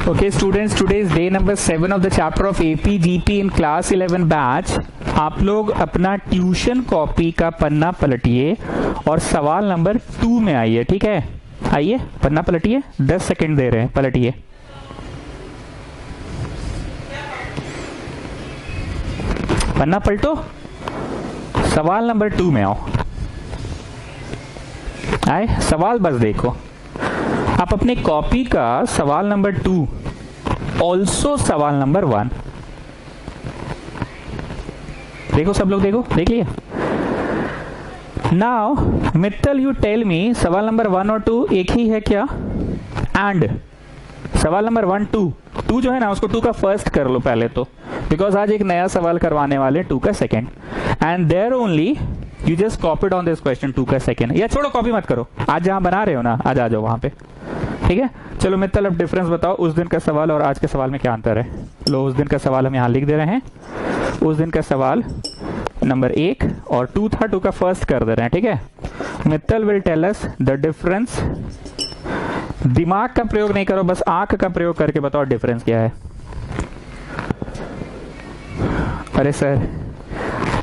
Okay students, today is day number 7 of the chapter of AP GP in class 11 batch। आप लोग अपना tuition copy का पन्ना पलटिए और सवाल नंबर 2 में आइए। ठीक है, आइए पन्ना पलटिए, 10 सेकंड दे रहे हैं, पलटिए। पन्ना पलटो, सवाल नंबर 2 में आओ। आए, सवाल बस देखो। आप अपने कॉपी का सवाल नंबर 2 ऑल्सो सवाल नंबर 1 देखो, सब लोग देखो, देख लिया। Now Mittal you tell me, सवाल नंबर 1 और 2 एक ही है क्या? एंड सवाल नंबर 1 2 जो है ना, उसको 2 का फर्स्ट कर लो पहले तो, बिकॉज आज एक नया सवाल करवाने वाले 2 का second. And there only you just copied on this question 2 का सेकेंड। या छोड़ो, कॉपी मत करो, आज जहां बना रहे हो ना, आज आ जाओ वहां पे। ठीक है, चलो मित्तल अब डिफरेंस बताओ, उस दिन का सवाल और आज के सवाल में क्या अंतर है? लो, उस दिन का सवाल हम यहाँ लिख दे रहे हैं। उस दिन का सवाल नंबर 1 और 2 था, 2 का फर्स्ट कर दे रहे हैं। ठीक है, Mittal will tell us the difference. दिमाग का प्रयोग नहीं करो, बस आंख का प्रयोग करके बताओ डिफरेंस क्या है। अरे सर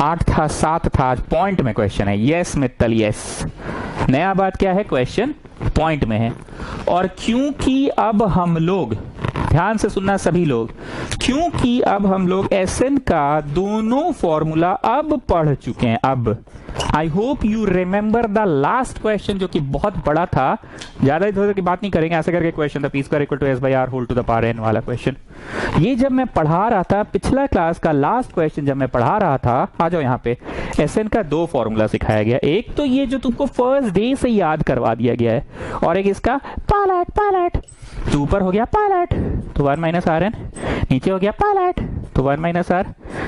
8 था 7 था, आज पॉइंट में क्वेश्चन है। यस मित्तल, यस, नया बात क्या है, क्वेश्चन पॉइंट में है। और क्योंकि अब हम लोग, ध्यान से सुनना सभी लोग, क्योंकि अब हम लोग एसएन का दोनों फॉर्मूला अब पढ़ चुके हैं। अब I hope you remember the last question, जो कि बहुत बड़ा था। ज्यादा इधर की बात नहीं करेंगे, ऐसे करके क्वेश्चन था, P square equal to S by R whole to the power N वाला क्वेश्चन। ये जब मैं पढ़ा रहा था, पिछला क्लास का लास्ट क्वेश्चन जब मैं पढ़ा रहा था, आ जाओ यहाँ पे, एसएन का 2 फॉर्मूला सिखाया गया। एक तो ये जो तुमको फर्स्ट डे से याद करवा दिया गया है, और एक इसका पायलट तो ऊपर हो गया पायलट तो 1 माइनस आर एन, नीचे हो गया पायलट तो 1 माइनस आर,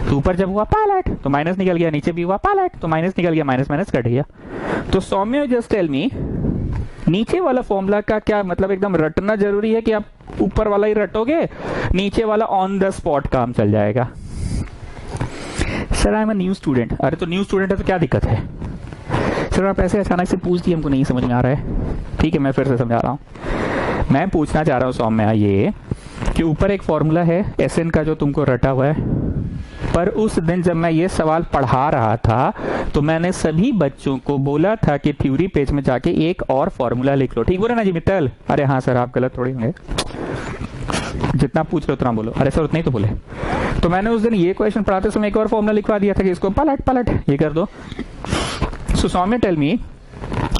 तो ऊपर जब हुआ पायलट तो माइनस निकल गया, नीचे भी हुआ पायलट तो माइनस निकल गया, माइनस माइनस कट गया। तो सौम्य जस्ट टेल मी, नीचे वाला फॉर्मूला का क्या मतलब? एकदम रटना जरूरी है कि आप ऊपर वाला ही रटोगे, नीचे वाला ऑन द स्पॉट काम चल जाएगा? Sir I am a new student. अरे तो न्यू स्टूडेंट है तो क्या दिक्कत है? सर आप ऐसे अचानक से पूछ दिए, हमको नहीं समझ में आ रहा है। ठीक है, मैं फिर से समझा रहा हूँ। मैं पूछना चाह रहा हूँ सौम्या ये कि ऊपर एक फॉर्मूला है एसएन का जो तुमको रटा हुआ है, पर उस दिन जब मैं ये सवाल पढ़ा रहा था तो मैंने सभी बच्चों को बोला था कि थ्योरी पेज में जाके एक और फॉर्मूला लिख लो। ठीक बोले ना जी मित्तल? अरे हाँ सर, आप गलत थोड़ी होंगे, जितना पूछ लो उतना बोलो। अरे सर उतना ही तो बोले। तो मैंने उस दिन ये क्वेश्चन पढ़ाते समय एक और फॉर्मूला लिखवा दिया था कि इसको पलट ये कर दो। सो सौम्या टेल मी,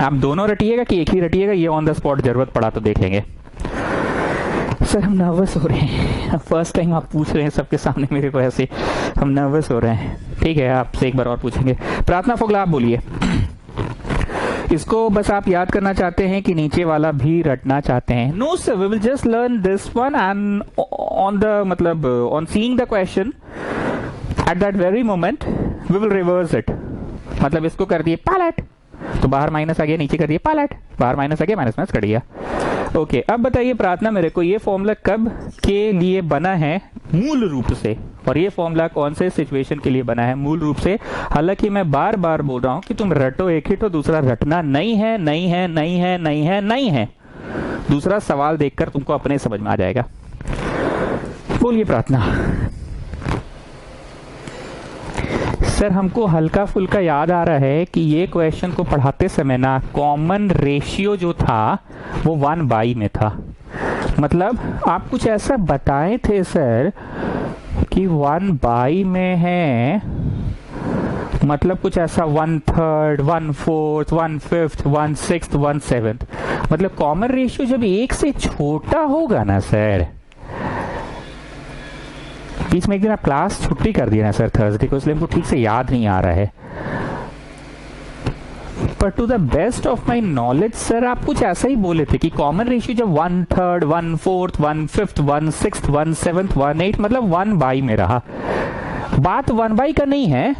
आप दोनों रटिएगा कि एक ही रटिएगा? ये ऑन द स्पॉट जरूरत पड़ा तो देख लेंगे। सर हम नर्वस हो रहे हैं, फर्स्ट टाइम आप पूछ रहे हैं सबके सामने मेरे को ऐसे, हम नर्वस हो रहे हैं। ठीक है, आपसे एक बार और पूछेंगे। प्रार्थना फोगला आप बोलिए। इसको बस आप याद करना चाहते हैं कि नीचे वाला भी रटना चाहते हैं? No sir, we will just learn this one and on the मतलब on seeing the question at that very moment we will reverse it. मतलब इसको कर दिए पायलट तो बाहर माइनस आ गया, नीचे कर दिए पायलट, बाहर माइनस आ गया, माइनस माइनस कट गया। ओके, अब बताइए प्रार्थना मेरे को, ये फॉर्मूला कब के लिए बना है मूल रूप से, और ये फॉर्मूला कौन से सिचुएशन के लिए बना है मूल रूप से? हालांकि मैं बार बार बोल रहा हूं कि तुम रटो एक ही, तो दूसरा रटना नहीं है, नहीं है, नहीं है, नहीं है, नहीं है। दूसरा सवाल देखकर तुमको अपने समझ में आ जाएगा। बोलिए प्रार्थना। सर हमको हल्का फुल्का याद आ रहा है कि ये क्वेश्चन को पढ़ाते समय ना कॉमन रेशियो जो था वो 1/, में था। मतलब आप कुछ ऐसा बताए थे सर कि 1/, में है, मतलब कुछ ऐसा 1/3, 1/4, 1/5, 1/6, 1/7। मतलब कॉमन रेशियो जब 1 से छोटा होगा ना सर, बीच में एक दिन आप क्लास छुट्टी कर दिया ना सर थर्सडे को, इसलिए हमको ठीक से याद नहीं आ रहा है। पर to the best of my knowledge sir आप कुछ ऐसा ही बोले थे कि कॉमन रेशियो जब 1/3, 1/4, 1/5, 1/6, 1/7, 1/8 मतलब 1/, में रहा। बात 1/, का नहीं है,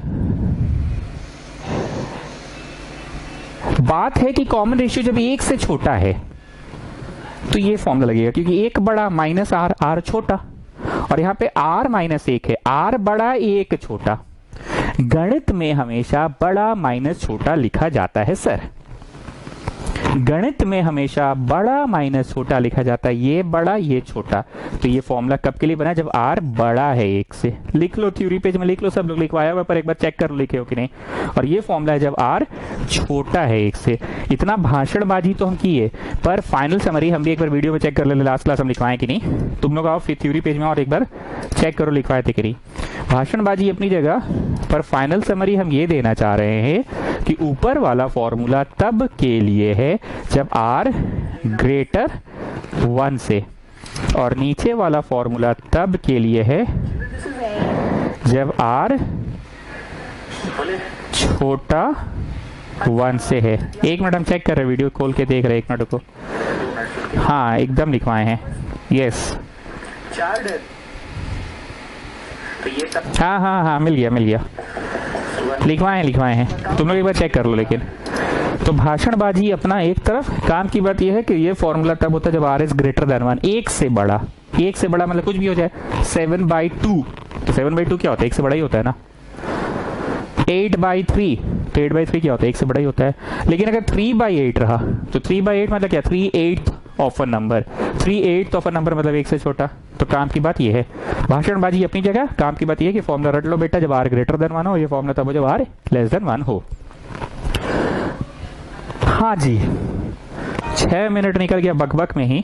बात है कि कॉमन रेशियो जब 1 से छोटा है तो ये फॉर्मूला लगेगा, क्योंकि 1 बड़ा माइनस आर, आर छोटा, और यहाँ पे r माइनस 1 है, r बड़ा 1 छोटा। गणित में हमेशा बड़ा माइनस छोटा लिखा जाता है सर। गणित में हमेशा बड़ा माइनस छोटा लिखा जाता है, ये बड़ा ये छोटा। तो ये फॉर्मूला कब के लिए बना, जब r बड़ा है 1 से। लिख लो, थ्योरी पेज में लिख लो, सब लोग लिखवाया हुआ, पर एक बार चेक कर लो लिखे हो कि नहीं। और ये फॉर्मूला है जब r छोटा है 1 से। इतना भाषणबाजी तो हम किए, पर फाइनल समरी हम भी एक बार वीडियो में चेक कर ले, लास्ट क्लास हम लिखवाए कि नहीं। तुम लोग आओ फिर थ्योरी पेज में और एक बार चेक करो लिखवाए थे कि नहीं। भाषणबाजी अपनी जगह, पर फाइनल समरी हम ये देना चाह रहे हैं कि ऊपर वाला फॉर्मूला तब के लिए है जब r ग्रेटर 1 से, और नीचे वाला फॉर्मूला तब के लिए है जब r छोटा 1 से है। एक मिनट हम चेक कर रहे हैं, वीडियो खोल के देख रहे हैं, एक मिनट को। हाँ एकदम लिखवाए हैं, यस। हाँ हाँ हाँ मिल गया, लिखवाए हैं, तुम लोग एक बार चेक कर लो। लेकिन तो भाषणबाजी अपना एक तरफ, काम की बात यह है कि ये फॉर्मूला तब होता है जब r इज ग्रेटर देन 1, 1 से बड़ा। 1 से बड़ा मतलब कुछ भी हो जाए, 7/2, तो 7/2 क्या होता है, 1 से बड़ा ही होता है ना। 8/3, तो 8/3 क्या होता है, 1 से बड़ा ही होता है। लेकिन अगर 3/8 रहा, तो 3/8 मतलब क्या, 3/8 of a number. 3/8 of a number मतलब 1 से छोटा। तो काम की बात यह है, भाषणबाजी अपनी जगह, काम की बात यह है कि फॉर्मूला रट लो बेटा, जब r ग्रेटर देन 1 हो, ये फॉर्मूला तब हो जब r लेस देन 1 हो। हाँ जी, 6 मिनट निकल गया बकबक में ही।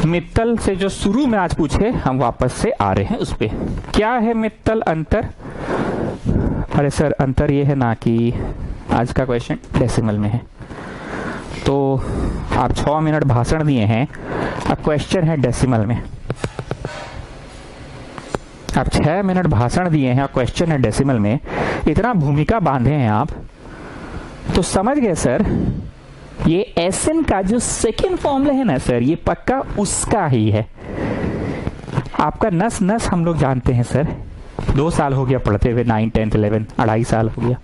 मित्तल से जो शुरू में आज पूछे, हम वापस से आ रहे हैं उस पे। क्या है मित्तल अंतर? अरे सर अंतर ये है ना कि आज का क्वेश्चन डेसिमल में है, तो आप 6 मिनट भाषण दिए हैं, अब क्वेश्चन है डेसिमल में। आप 6 मिनट भाषण दिए हैं और क्वेश्चन है डेसिमल में, इतना भूमिका बांधे हैं आप, तो समझ गए सर ये एसएन का जो सेकेंड फॉर्मूला है ना सर, ये पक्का उसका ही है। आपका नस नस हम लोग जानते हैं सर, 2 साल हो गया पढ़ते हुए, 9, 10, 11, 2.5 साल हो गया।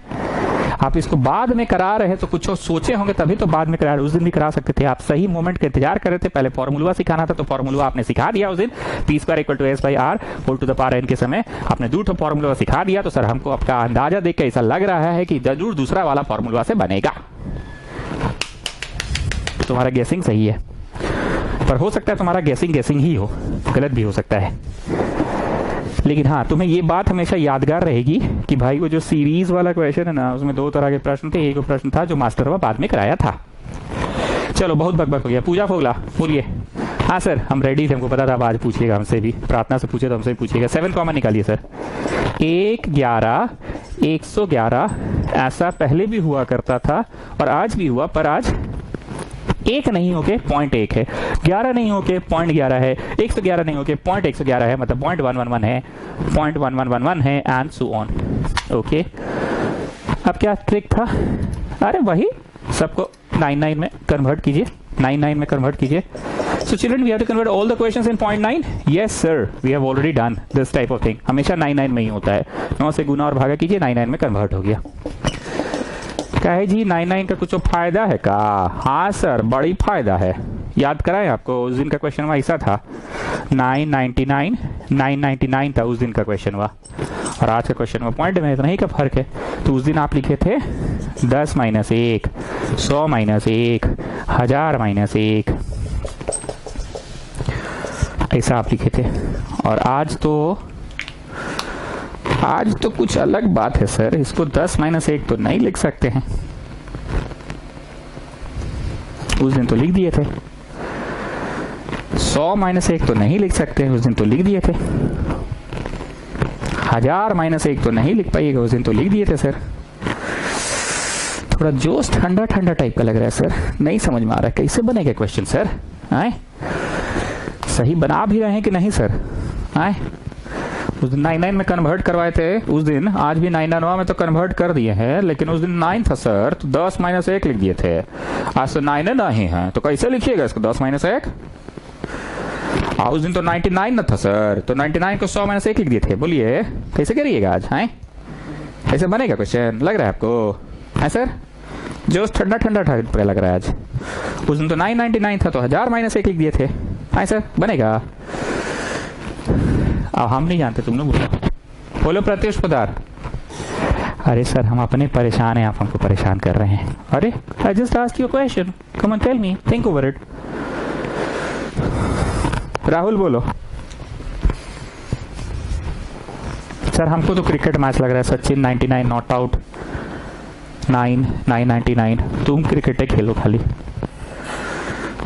आप इसको बाद में करा रहे तो कुछ सोचे होंगे तभी तो बाद में करा रहे, उस दिन भी करा सकते थे। आप सही मोमेंट का इंतजार कर रहे थे, पहले फॉर्मूला सिखाना था तो फॉर्मूला आपने सिखा दिया उस दिन, p² = s/r whole to the power n के समय आपने दूसरा फॉर्मूला सिखा दिया। तो सर हमको आपका अंदाजा देख के ऐसा लग रहा है कि जरूर दूसरा वाला फॉर्मूला से बनेगा। तुम्हारा गेसिंग सही है, पर हो सकता है तुम्हारा गेसिंग ही हो, गलत भी हो सकता है। लेकिन हाँ, तुम्हें ये बात हमेशा यादगार रहेगी कि भाई वो जो सीरीज वाला क्वेश्चन है ना, उसमें 2 तरह के प्रश्न थे। एक प्रश्न था जो मास्टर बाद में कराया था। चलो बहुत बकबक हो गया। पूजा फोगला बोलिए। हाँ सर हम रेडी थे, हमको पता था आज पूछिएगा हमसे भी, प्रार्थना से पूछे तो हमसे भी पूछिएगा। 7 कॉमन निकालिए सर। 1, 11, 111 ऐसा पहले भी हुआ करता था और आज भी हुआ, पर आज 1 नहीं होके 0.1 है, 11 नहीं होके 0.11 है, 111 नहीं होके 0.111 है, मतलब 0.111 है, 0.1111 है, एंड सो ऑन। ओके, अब क्या ट्रिक था? अरे वही, सबको 99 में कन्वर्ट कीजिए, 99 में कन्वर्ट कीजिए। So children, we have to convert all the questions in 0.9. Yes sir, we have already done this type of thing. हमेशा 99 में ही होता है। 9 से गुना और भागा कीजिए, 99 में कन्वर्ट हो गया। कहे जी 99 का कुछ फायदा है का? हाँ सर बड़ी फायदा है। याद कराएं आपको, उस दिन का क्वेश्चन हुआ ऐसा था, 999 था उस दिन का क्वेश्चन हुआ, और आज का क्वेश्चन हुआ पॉइंट में, इतना ही का फर्क है। तो उस दिन आप लिखे थे 10 - 1, 100 - 1, 1000 - 1, ऐसा आप लिखे थे। और आज तो कुछ अलग बात है सर, इसको 10 - 1 तो नहीं लिख सकते हैं, उस दिन तो लिख दिए थे। 100 - 1 तो नहीं लिख सकते, उस दिन तो लिख दिए थे। 1000 - 1 तो नहीं लिख पाइएगा, उस दिन तो लिख दिए थे सर। थोड़ा जोश ठंडा ठंडा टाइप का लग रहा है सर, नहीं समझ में आ रहा है कैसे बनेगा क्वेश्चन सर। आए सही बना भी रहे हैं कि नहीं सर? आए उस दिन 99 में कन्वर्ट करवाए थे उस दिन, आज भी 99 में तो कन्वर्ट कर दिए हैं, लेकिन उस दिन 9 था सर, तो 10 - 1 लिख दिए थे। आज तो 9 नहीं है, तो कैसे लिखिएगा इसको 10 - 1? उस दिन तो 99 न था सर, तो 99 को 100 - 1 लिख दिए थे। बोलिए कैसे करिएगा आज? है ऐसे बनेगा क्वेश्चन? लग रहा है आपको? है सर जो ठंडा ठंडा लग रहा है आज। उस दिन तो 999 था, तो 1000 - 1 लिख दिए थे। है सर बनेगा? अब हम नहीं जानते, तुम लोग बोलो प्रत्युष पदार। अरे सर हम अपने परेशान हैं, आप हमको परेशान कर रहे हैं। अरे I just asked you a question, come on tell me, think over it. Rahul बोलो। सर हमको तो क्रिकेट मैच लग रहा है, सचिन 99 नॉट आउट, 999। तुम क्रिकेट खेलो खाली।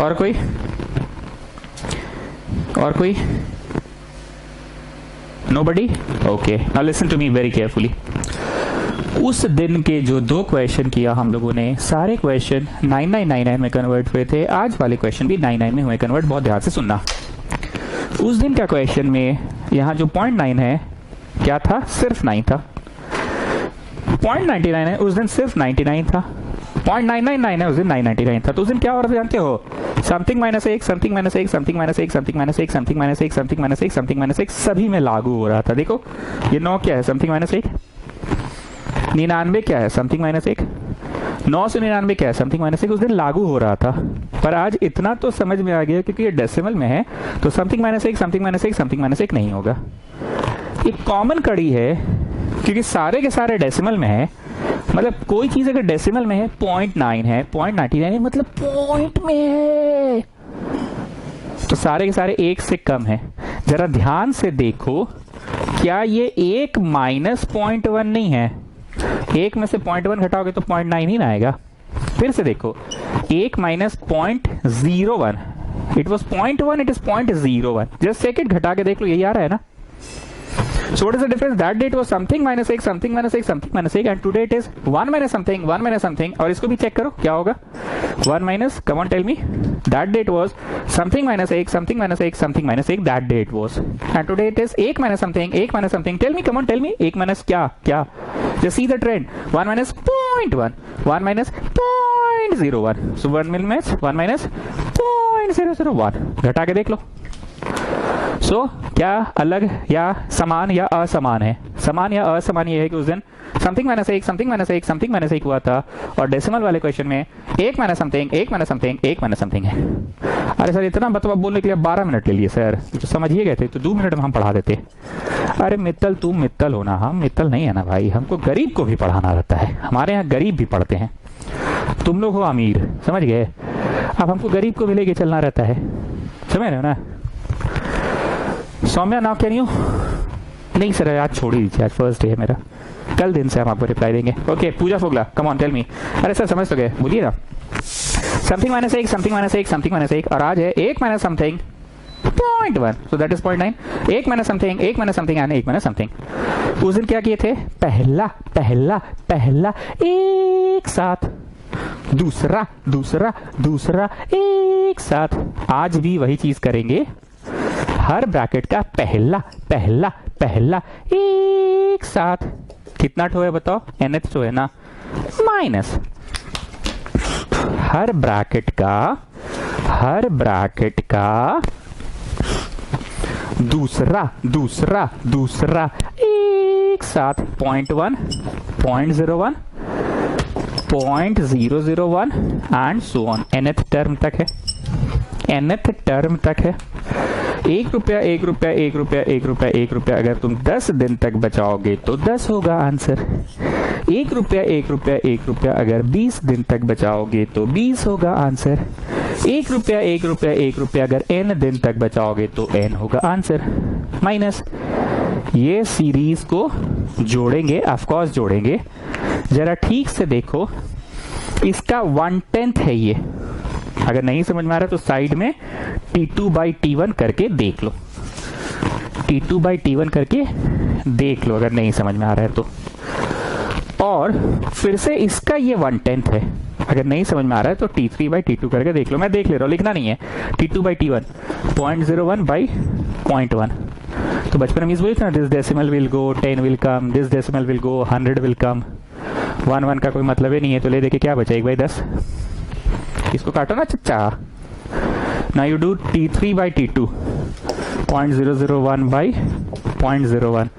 और कोई? और कोई? Nobody? Okay, now listen to me very carefully. उस दिन के जो 2 क्वेश्चन किया हम लोगों ने, सारे क्वेश्चन 9999 में कन्वर्ट हुए थे। आज वाले क्वेश्चन भी 99 में हुए कन्वर्ट। बहुत ध्यान से सुनना। उस दिन का क्वेश्चन में यहाँ जो 0.9 है क्या था? सिर्फ 9 था। 0.99 है, उस दिन सिर्फ 99 था। 0.999 है, उस दिन 999 था। तो उस दिन क्या हो रहा था जानते हो? Something -1, something -1, something -1, something -1, something -1, something -1, something -1 सभी में लागू हो रहा था। देखो ये 9 क्या है? समथिंग -1। 99 क्या है? समथिंग -1। 999 क्या है? समथिंग -1। उस दिन लागू हो रहा था, पर आज इतना तो समझ में आ गया क्योंकि ये डेसिमल में है तो समथिंग -1, समथिंग -1, समथिंग -1 नहीं होगा। एक कॉमन कड़ी है क्योंकि सारे के सारे डेसिमल में है। मतलब कोई चीज अगर डेसिमल में है, 0.9 है, 0.99 है, मतलब पॉइंट में है, तो सारे के सारे 1 से कम है। जरा ध्यान से देखो, क्या ये 1 माइनस 0.1 नहीं है? 1 में से 0.1 घटाओगे तो 0.9 ही ना आएगा। फिर से देखो, 1 minus 0.01, it was 0.1, it is 0.01। Just second घटा के देख लो, यही आ रहा है ना। So what is the difference? That date was something -1, something -1, something -1, and today it is 1 minus something, 1 minus something। और इसको भी चेक करो क्या होगा? 1 minus, come on tell me, that date was something -1, something -1, something -1, that date was, and today it is 1 minus something, 1 minus something। Tell me, come on tell me, 1 minus क्या? Just see the trend, 1 minus 0.1, 1 minus 0.01, so 1 minus 1 minus 0.001, घटा के देख लो। सो क्या अलग या समान या असमान है? समान या असमान ये है कि उस दिन समथिंग -1, समथिंग -1, समथिंग -1 हुआ था और डेसिमल वाले क्वेश्चन में 1 minus something, 1 minus something, 1 minus something है। अरे सर इतना बतवा बोलने के लिए 12 मिनट ले लिए सर, तो समझिए गए थे तो 2 मिनट में हम पढ़ा देते। अरे मित्तल, तुम मित्तल हो ना, हम मित्तल नहीं है ना भाई। हमको गरीब को भी पढ़ाना रहता है, हमारे यहाँ गरीब भी पढ़ते हैं। तुम लोग हो अमीर, समझ गए? अब हमको गरीब को भी लेके चलना रहता है, समझ रहे हो ना? Soumya now can you? नहीं सर आज छोड़ ही दीजिए, आज फर्स्ट डे है मेरा, कल दिन से हम आपको रिप्लाई देंगे। Okay Pooja Fogla, come on tell me. अरे सर समझ तो गए, बोलिए ना। समथिंग -1, समथिंग -1, समथिंग -1, और आज है 1 minus something 0.1, so that is 0.9। 1 minus something, 1 minus something and 1 minus something. उस दिन क्या किए थे? पहला पहला पहला एक साथ, दूसरा दूसरा दूसरा एक साथ। आज भी वही चीज करेंगे, हर ब्रैकेट का पहला पहला पहला एक साथ। कितना ठो है बताओ? nth ठो है ना, माइनस हर ब्रैकेट का दूसरा दूसरा दूसरा एक साथ। 0.1, 0.01, 0.001 and so on. nth term तक है, nth टर्म तक है। 1 रुपया 1 रुपया 1 रुपया 1 रुपया 1 रुपया अगर तुम 10 दिन तक बचाओगे तो 10 होगा आंसर। 1 रुपया 1 रुपया 1 रुपया अगर 20 दिन तक बचाओगे तो 20 होगा आंसर। 1 रुपया 1 रुपया 1 रुपया अगर n दिन तक बचाओगे तो n होगा आंसर। माइनस ये सीरीज को जोड़ेंगे, ऑफकोर्स जोड़ेंगे। जरा ठीक से देखो, इसका 1/10 है ये। अगर नहीं समझ में आ रहा तो साइड में T2/T1 करके देख लो, T2/T1 करके देख लो अगर नहीं समझ में आ रहा है तो। और फिर से इसका ये 1/10 है, अगर नहीं समझ में आ रहा है तो T3/T2 करके देख लो। मैं देख ले रहा हूँ, लिखना नहीं है। T2/T1 0.01/0.1। तो बचपन में बोली था, this decimal will go, 10 will come, this decimal will go, 100 will come. 1 का कोई मतलब ही नहीं है, तो ले देके क्या बचा? 1/10। इसको काटो ना चच्चा। Now you do T3/T2 0.001/0.01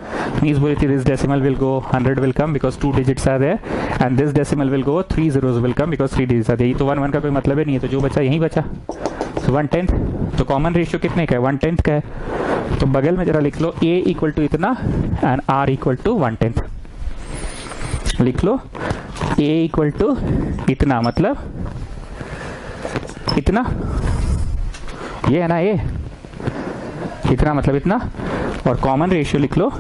means बोली थी this decimal will go, 100 will come because 2 digits are there and this decimal will go, 3 zeros will come because 3 digits are there। तो 1 का कोई मतलब ही नहीं है, तो जो बचा यही बचा। So 1/10। तो कॉमन रेशियो कितने का है? 1/10 का है। तो बगल में जरा लिख लो A इक्वल टू इतना एंड R इक्वल टू 1/10। लिख लो a इक्वल टू इतना, मतलब इतना, ये है ना a, इतना मतलब इतना, और कॉमन रेशियो लिख लो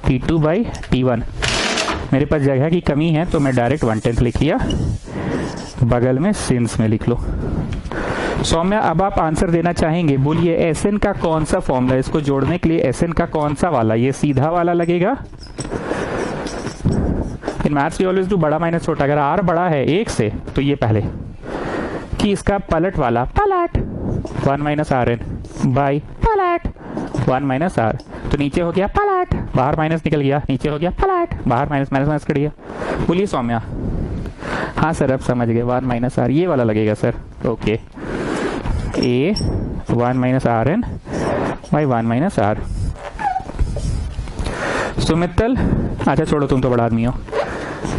T2 बाई T1। मेरे पास जगह की कमी है तो मैं डायरेक्ट 1/10 लिख लिया, बगल में सिंस में लिख लो। सौम्या अब आप आंसर देना चाहेंगे, बोलिए एसएन का कौन सा फॉर्मूला, इसको जोड़ने के लिए एसएन का कौन सा वाला, ये सीधा वाला लगेगा। In maths we always do बड़ा माइनस छोटा, अगर आर बड़ा है एक से तो ये पहले कि इसका पलट वाला, पलट 1 माइनस आर एन बाई पलट 1 माइनस आर, तो नीचे हो गया पलट, बाहर माइनस निकल गया, नीचे हो गया पलट, बाहर माइनस माइनस माइनस कर दिया। बोलिए सौम्या। हाँ सर अब समझ गए, 1 माइनस आर ये वाला लगेगा sir. Okay, A 1 minus R N by 1 minus R. Sumittal, अच्छा छोड़ो तुम तो बड़ा आदमी हो।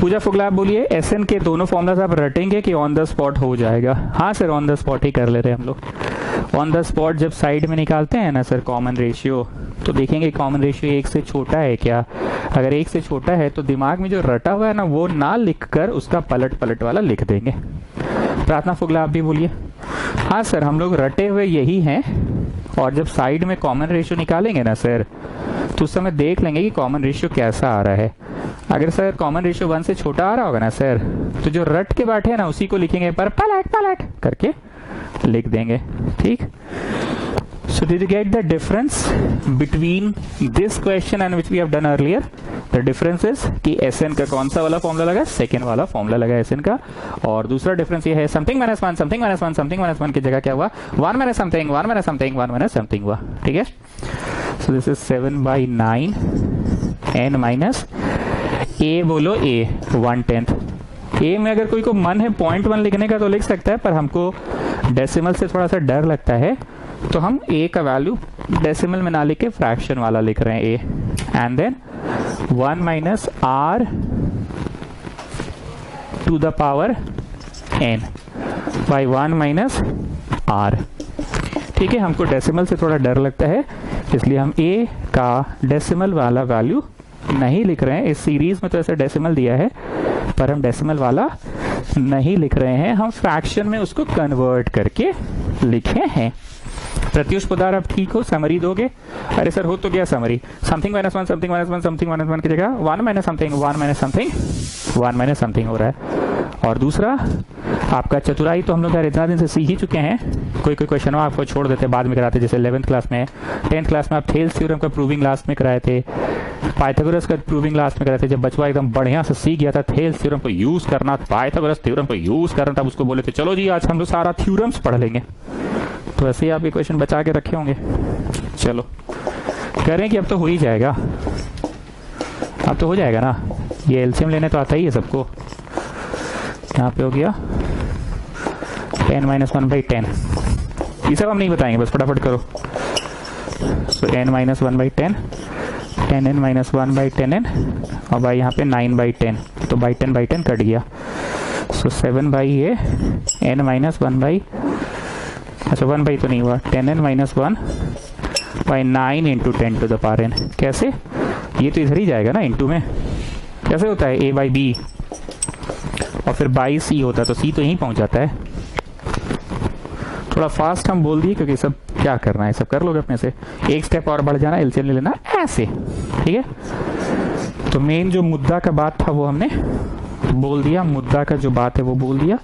पूजा फुगला, आप बोलिए एसएन के दोनों फॉर्मूलाज आप रटेंगे कि ऑन द स्पॉट हो जाएगा? हाँ सर ऑन द स्पॉट ही कर ले रहे हैं हम लोग। ऑन द स्पॉट जब साइड में निकालते हैं ना सर कॉमन रेशियो, तो देखेंगे कॉमन रेशियो 1 से छोटा है क्या। अगर 1 से छोटा है तो दिमाग में जो रटा हुआ है ना वो ना लिख कर उसका पलट पलट वाला लिख देंगे। प्रार्थना फुगला, आप भी बोलिए। हाँ सर हम लोग रटे हुए यही हैं, और जब साइड में कॉमन रेशियो निकालेंगे ना सर तो उस समय देख लेंगे कि कॉमन रेशियो कैसा आ रहा है। अगर सर कॉमन रेशियो 1 से छोटा आ रहा होगा ना सर, तो जो रट के बैठे हैं ना उसी को लिखेंगे पर पलट पलट करके लिख देंगे। ठीक, so did you get the difference between this question and which we have done earlier? The difference is कि SN का कौन सा वाला फॉर्मूला लगा, सेकेंड वाला फॉर्मूला लगा SN का, और दूसरा डिफरेंस ये है something minus 1 something minus 1 something minus 1 की जगह क्या हुआ 1 minus something 1 minus something 1 minus something हुआ। ठीक है, सो this is 7/9 n minus a, बोलो a 1/10। a में अगर कोई को मन है 0.1 लिखने का तो लिख सकता है, पर हमको डेसिमल से थोड़ा सा डर लगता है तो हम a का वैल्यू डेसिमल में ना लिख के फ्रैक्शन वाला लिख रहे हैं a, and then 1 minus r to the power n by 1 minus r। ठीक है, हमको डेसिमल से थोड़ा डर लगता है इसलिए हम a का डेसिमल वाला वैल्यू नहीं लिख रहे हैं। इस सीरीज में तो ऐसा डेसिमल दिया है पर हम डेसिमल वाला नहीं लिख रहे हैं, हम फ्रैक्शन में उसको कन्वर्ट करके लिखे हैं। प्रत्युष पोदार, आप ठीक हो, समरी दोगे? अरे सर हो तो गया summary, something minus 1 something minus 1 something minus 1 की जगह 1 minus something 1 minus something 1 minus something हो रहा है। और दूसरा आपका चतुराई तो हम लोग यार इतना दिन से सीख ही चुके हैं, कोई कोई क्वेश्चन आपको छोड़ देते बाद में कराते, जैसे 11th क्लास में 10th क्लास में आप थेल्स थ्योरम का प्रूविंग लास्ट में कराए थे, पाइथागोरस का प्रूविंग लास्ट में कराए थे। जब बचवा एकदम बढ़िया से सीख गया था थेल्स थ्योरम को यूज करना, पाइथागोरस थ्योरम को यूज करना, तब उसको बोले थे चलो जी आज हम लोग सारा थ्योरम्स पढ़ लेंगे। तो ऐसे ही आप ये क्वेश्चन बचा के रखे होंगे। चलो करें कि अब तो हो ही जाएगा, अब तो हो जाएगा ना, ये एलसीएम लेने तो आता ही है सबको। यहाँ पे हो गया 10 माइनस 1/10, ये सब हम नहीं बताएंगे, बस फटाफट करो। सो n minus 1/10 10n minus 1/10n और भाई यहाँ पे 9/10, तो बाई 10/10 कट गया। सो 7/a n माइनस 1 अच्छा 1 तो नहीं हुआ, 10n minus 1 by 9 into 10 to the power n। कैसे, ये तो इधर ही जाएगा ना इंटू में, कैसे होता है a बाई b और फिर बाई c होता तो c तो यहीं पहुंच जाता है। थोड़ा फास्ट हम बोल दिए क्योंकि सब क्या करना है सब कर लोगे अपने से, एक स्टेप और बढ़ जाना, एलसीएम ले लेना ऐसे। ठीक है, तो मेन जो मुद्दा का बात था वो हमने बोल दिया, मुद्दा का जो बात है वो बोल दिया।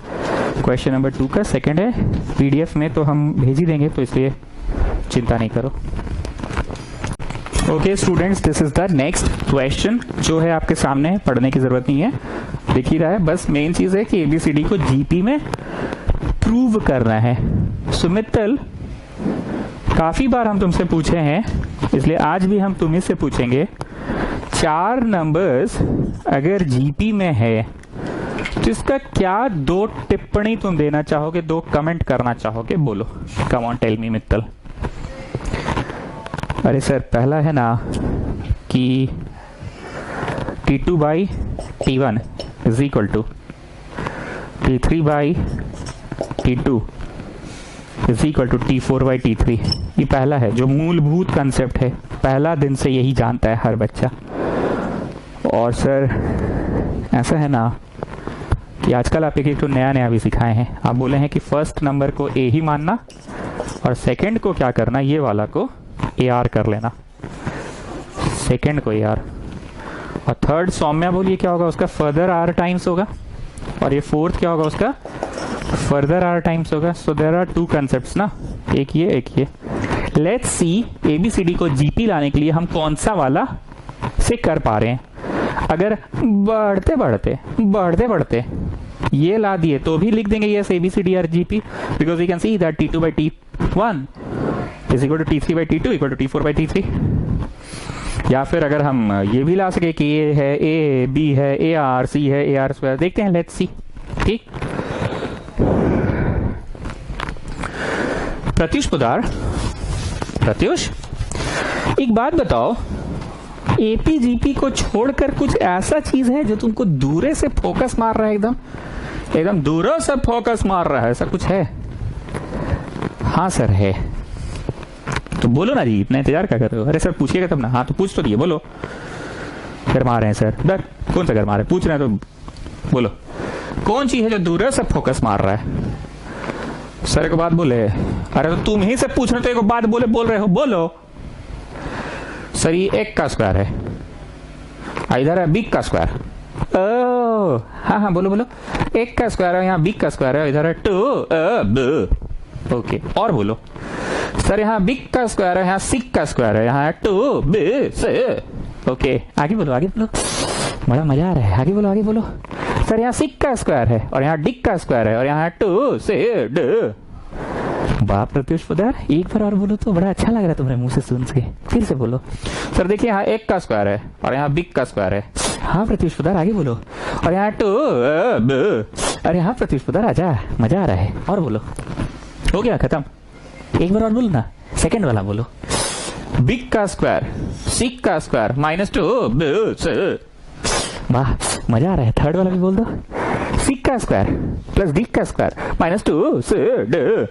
क्वेश्चन नंबर 2 का सेकंड है, पीडीएफ में तो हम भेज ही देंगे, तो इसलिए चिंता नहीं करो। Okay students, this is the next question जो है आपके सामने, पढ़ने की जरूरत नहीं है, दिख ही रहा है। बस मेन चीज है कि एबीसीडी को जीपी में प्रूव करना है। सुमित्तल, काफी बार हम तुमसे पूछे हैं इसलिए आज भी हम तुम्ही से पूछेंगे, 4 नंबर्स अगर जीपी में है तो इसका क्या 2 टिप्पणी तुम देना चाहोगे, 2 कमेंट करना चाहोगे, बोलो। Come on tell me Mittal. अरे सर पहला है ना कि T2 by T1 is equal to T3 by T2 is equal to T4 by T3। ये पहला है जो मूलभूत कंसेप्ट है, पहला दिन से यही जानता है हर बच्चा। और सर ऐसा है ना कि आजकल आप एक एक तो नया नया भी सिखाए हैं। आप बोले हैं कि फर्स्ट नंबर को ए ही मानना और सेकंड को क्या करना, ये वाला को ए आर कर लेना, सेकंड को ए आर, और थर्ड सौम्या बोलिए क्या होगा उसका, फर्दर आर टाइम्स होगा, और ये फोर्थ क्या होगा उसका, फर्दर आर टाइम्स होगा। So there are two concepts ना, एक ये। लेट्स सी एबीसीडी को जीपी लाने के लिए हम कौन सा वाला से कर पा रहे हैं। अगर बढ़ते बढ़ते ये ला दिए तो भी लिख देंगे yes ABCD are GP, because we can see that T2 by T1 is equal to T3 by T2 equal to T4 by T3। या फिर अगर हम ये भी ला सके कि ए है ए, बी है ए आर, सी है ए आर स्क्वायर, देखते हैं, लेट्स सी। ठीक, प्रत्युष पुदार, प्रत्युष एक बात बताओ, एपीजीपी को छोड़कर कुछ ऐसा चीज है जो तुमको दूरे से फोकस मार रहा है, एकदम दूरों से फोकस मार रहा है, ऐसा कुछ है? हाँ सर है। तो बोलो ना जी, इतना इंतजार क्या कर रहे हो? अरे सर पूछिएगा तब ना। हाँ तो पूछ तो दिए, बोलो। गरमा रहे हैं सर, डर कौन सा गरमा रहे हैं, पूछ रहे हैं तो बोलो, कौन चीज है जो दूर से फोकस मार रहा है? सर एक बात बोले, अरे तो तुम ही से पूछ रहे, तो एक बात बोल रहे हो, बोलो। सर ये एक का स्क्वायर है, इधर है बिग का स्क्वायर। ओह हाँ बोलो, एक का स्क्वायर है, यहाँ बिग का स्क्वायर है, इधर है टू ओके। और बोलो सर, यहाँ बिग का स्क्वायर है, यहाँ सिक का स्क्वायर है, यहाँ है टू बी से ओके। आगे बोलो, बड़ा मजा आ रहा है, आगे बोलो। सर यहाँ सिक का स्क्वायर है और यहाँ डिक का स्क्वायर है और यहाँ है टू से ड। बाप प्रत्युष पुदार, एक बार और बोलो तो बड़ा अच्छा लग रहा है तुम्हारे मुंह से सुन के, फिर से बोलो। सर देखिए यहाँ एक का स्क्वायर है और यहाँ बिग का स्क्वायर है। हाँ प्रत्युष पुदार आगे बोलो। और यहाँ टू, अरे हाँ प्रत्युष पुदार आजा, मजा आ रहा है, और बोलो। हो गया खत्म, एक बार और बोलो ना, सेकंड वाला बोलो। बिग का स्क्वायर, सिक का स्क्वायर, माइनस टू, वाह मजा आ रहा है। थर्ड वाला भी बोल दो, सिक का स्क्वायर प्लस डिक का स्क्वायर माइनस टू से ड।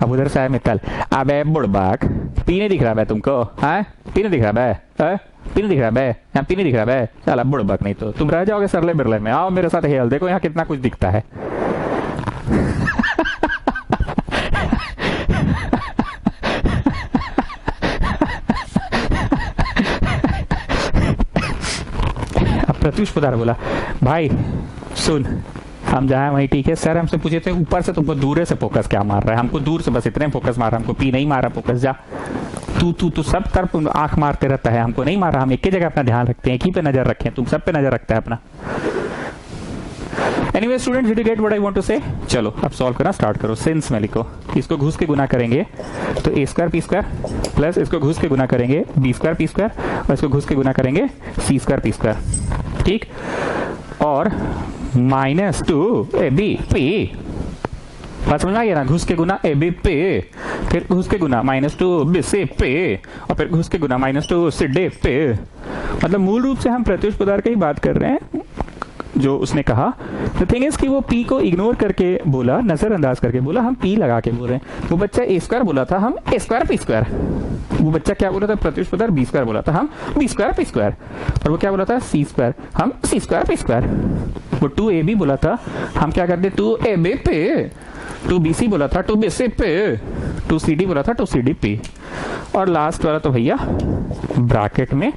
अब उधर से आया मित्तल, अबे बुड़बाक, पी नहीं दिख रहा है तुमको? हाँ पी नहीं दिख रहा है, पी नहीं दिख रहा है, यहाँ पी नहीं दिख रहा है, चला बुड़बाक, नहीं तो तुम रह जाओगे सरले बिरले में। आओ मेरे साथ हेल, देखो यहाँ कितना कुछ दिखता है। प्रत्युष पुदार बोला, भाई सुन, हम जहाँ वहीं ठीक है। सर हमसे पूछे थे ऊपर से तुमको दूर से फोकस क्या मार रहा है? हमको दूर से बस इतने फोकस मार रहा है, हमको पी नहीं मारा फोकस। जा तू सब तरफ आंख मारते रहता है, हमको नहीं मारा, हम एक ही जगह अपना ध्यान रखते हैं, एक ही पे नजर रखें, तुम सब पे नजर रखता है अपना। Anyway student, did you get what I want to say? चलो अब सॉल्व करना स्टार्ट करो। सिंस में लिखो, इसको घुस के गुना करेंगे तो ए स्क्वायर पी स्क्वायर, प्लस इसको घुस के गुना करेंगे बी स्क्वायर पी स्क्वायर, और इसको घुस के गुना करेंगे सी स्क्वायर पी स्क्वायर। ठीक, और माइनस टू ए बी पी, बात समझ आ गया ना? घुस के गुना ए बी पे, फिर घुस के गुना माइनस टू बी सी पे, और फिर घुस के गुना माइनस टू सी डी पे। मतलब मूल रूप से हम प्रत्युष पुदार की ही बात कर रहे हैं जो उसने कहा। द थिंग इज कि वो पी को इग्नोर करके बोला, नजरअंदाज करके बोला, हम पी लगा के बोल रहे हैं। वो बच्चा ए स्क्वायर बोला था, हम ए स्क्वायर पी स्क्वायर। वो बच्चा क्या बोला था? प्रत्युष पुदार बी स्क्वायर बोला था, हम बी स्क्वायर पी स्क्वायर। और वो क्या बोला था? सी स्क्वायर, हम सी स्क्वायर पी स्क्वायर। वो टू ए बी बोला था, हम क्या करते? टू ए बी पे। टू बी सी बोला था, टू बी सी पे। टू सी डी बोला था, टू सी डी पे। और लास्ट वाला तो भैया ब्रैकेट में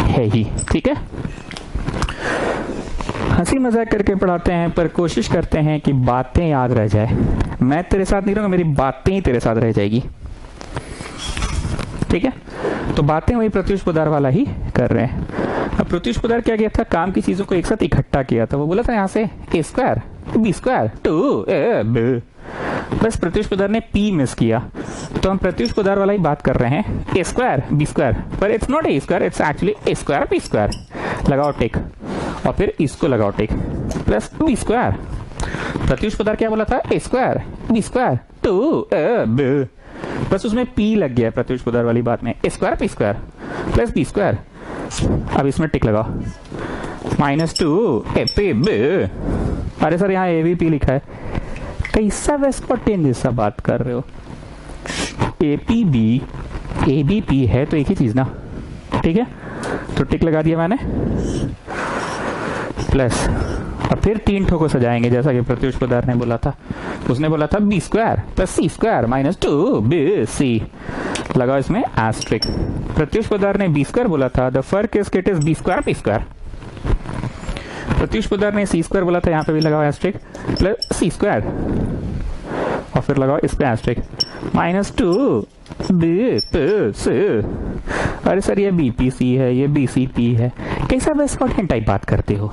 है ही। ठीक है, हंसी मजाक करके पढ़ाते हैं, पर कोशिश करते हैं कि बातें याद रह जाए। मैं तेरे साथ नहीं रहूंगा, मेरी बातें ही तेरे साथ रह जाएगी। ठीक है, तो बातें वही प्रत्युष पुदार वाला ही कर रहे हैं। अब प्रत्युष पुदार क्या किया था? काम की चीजों को एक साथ इकट्ठा किया था। वो बोला था यहाँ से A square B square to A B, बस प्रत्युष पुदार ने पी मिस किया। तो हम प्रत्युष पुदार वाला ही बात कर रहे हैं, ए स्क्वायर बी स्क्वायर, पर it's not A square, it's actually A square B square. लगाओ टिक, और फिर इसको लगाओ tick, plus B square. Pratyush Pudar क्या बोला था? A square B square to A B, बस उसमें पी लग गया प्रत्युष पुदार वाली बात में। A square P square plus B square. अब इसमें टिक लगाओ, minus two A P B. अरे सर यहाँ ए बी पी लिखा है, कैसा वेस्पर्टियन जैसा बात कर रहे हो? A P b a b p है तो एक ही चीज ना। ठीक है, तो टिक लगा दिया मैंने। प्लस, और फिर 3 ठो को सजाएंगे जैसा कि प्रत्युष पोद्दार ने बोला था। उसने बोला था बी स्क्वायर प्लस सी स्क्वायर माइनस 2bc। लगाओ इसमें एस्ट्रिक। प्रत्युष पोद्दार ने बी स्क्वायर बोला था, द फर्क is it is b square P square. Pratyush Poddar ने सी स्क्वायर बोला था, यहाँ पे भी लगाओ एस्ट्रिक, प्लस सी स्क्वायर, और फिर लगाओ इस पे एस्ट्रिक माइनस 2bc। अरे सर ये बीपीसी है, ये बीसीपी है, कैसा वेस्टकॉटियन टाइप बात करते हो?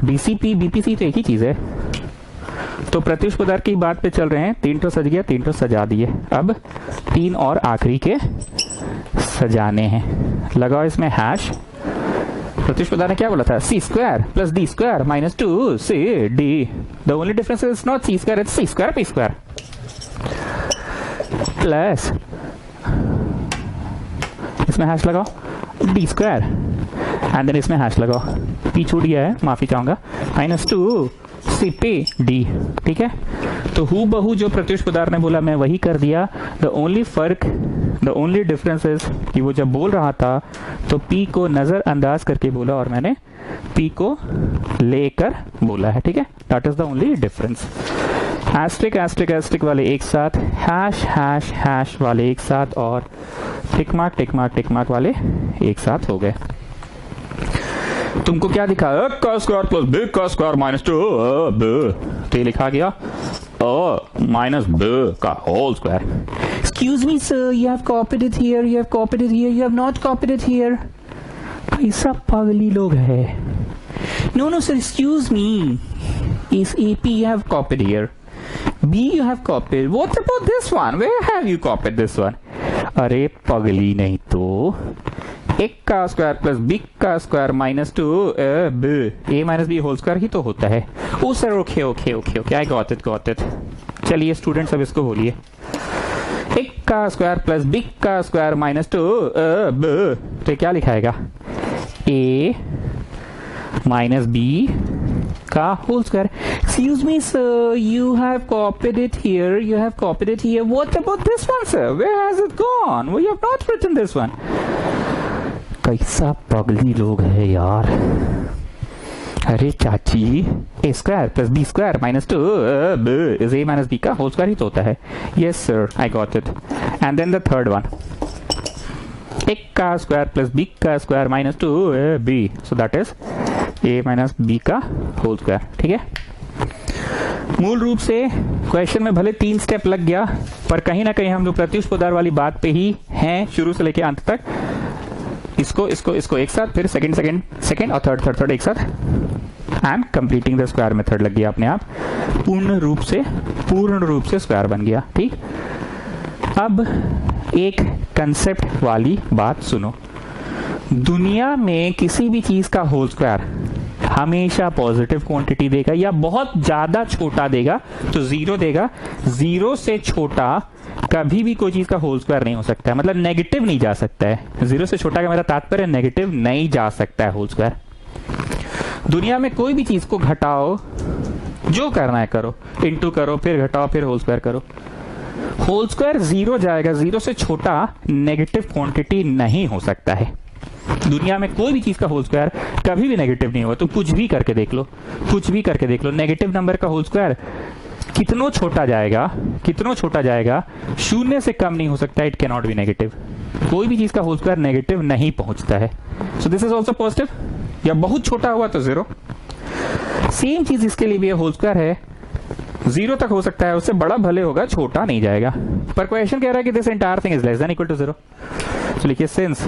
बीसीपी बीपीसी तो एक ही चीज है। तो प्रत्युष पोद्दार की बात पे चल रहे हैं, 3 ठो सज गया, 3 ठो सजा दिए, अब 3 और आखिरी के सजाने हैं। लगाओ इसमें हैश। प्रत्युष पोद्दार ने क्या बोला था? C square plus D square minus 2cd। The only difference is not C square, it's C square P square plus, इसमें हैश लगाओ डी स्क्वायर एंड देन इसमें हैश लगाओ, पी छूट गया है माफी चाहूंगा, माइनस 2cpd। ठीक है, तो हु बहू जो प्रत्युष पोद्दार ने बोला मैं वही कर दिया। द ओनली डिफरेंस इज कि वो जब बोल रहा था तो p को नजरअंदाज करके बोला और मैंने p को लेकर बोला है। ठीक है, that is the only difference. Asterisk asterisk asterisk वाले एक साथ, हैश हैश हैश वाले एक साथ, और tick mark tick mark tick mark वाले एक साथ हो गए। तुमको क्या दिखा? का स्क्वायर प्लस बी का स्क्वायर माइनस 2b, तो ये लिखा गया माइनस b का whole square. Excuse me sir, you have copied it here, you have copied it here, you have not copied it here. कैसा पागली लोग है। No no sir, excuse me, इस AP you have copied here, B you have copied, what about this one, where have you copied this one? अरे पगली नहीं तो एक का स्क्वायर प्लस बी का square minus 2b, a minus B whole square ही तो होता है। Oh sir okay okay okay okay, I got it. चलिए स्टूडेंट्स अब इसको बोलिए, एक का स्क्वायर प्लस बी का स्क्वायर माइनस 2b, तो क्या लिखाएगा? a माइनस बी का whole square. Excuse me sir, you have copied it here, you have copied it here, what about this one sir, where has it gone, we have not written this one। कैसा पगली लोग है यार। अरे चाची, a square plus B square minus 2b is a minus B का whole square ही तो होता है। Yes sir, I got it. And then the third one, एक का स्क्वायर प्लस बी का square minus 2b, so that is a minus B का whole square. ठीक है, मूल रूप से क्वेश्चन में भले 3 स्टेप लग गया, पर कहीं ना कहीं हम लोग प्रत्युष पोद्दार वाली बात पे ही हैं शुरू से लेके अंत तक। इसको एक साथ, फिर सेकंड और थर्ड एक साथ, and completing the square method लग गया अपने आप, पूर्ण रूप से स्क्वायर बन गया। ठीक, अब एक कंसेप्ट वाली बात सुनो। दुनिया में किसी भी चीज का होल स्क्वायर हमेशा पॉजिटिव क्वांटिटी देगा, या बहुत ज्यादा छोटा देगा तो 0 देगा। 0 से छोटा कभी भी कोई चीज का होल स्क्वायर नहीं हो सकता है, मतलब नेगेटिव नहीं जा सकता है। 0 से छोटा का मेरा तात्पर्य नेगेटिव नहीं जा सकता है होल स्क्वायर। दुनिया में कोई भी चीज को घटाओ, जो करना है करो, इंटू करो, फिर घटाओ, फिर होल स्क्वायर करो, होल स्क्वायर 0 जाएगा। 0 से छोटा नेगेटिव क्वांटिटी नहीं हो सकता है। दुनिया में कोई भी चीज का होल स्क्वायर कभी भी नेगेटिव नहीं होगा। तो कुछ भी करके देख लो, नेगेटिव नंबर का होल स्क्वायर कितना छोटा जाएगा, 0 से कम नहीं हो सकता। It can not be negative. कोई भी चीज का होल स्क्वायर नेगेटिव नहीं पहुंचता है। सो दिस इज ऑल्सो पॉजिटिव, या बहुत छोटा हुआ तो 0। सेम चीज इसके लिए भी होल स्क्वायर है, 0 तक हो सकता है, उससे बड़ा भले होगा, छोटा नहीं जाएगा। पर क्वेश्चन कह रहा है कि this entire thing is less than equal to 0। तो लिखिए, since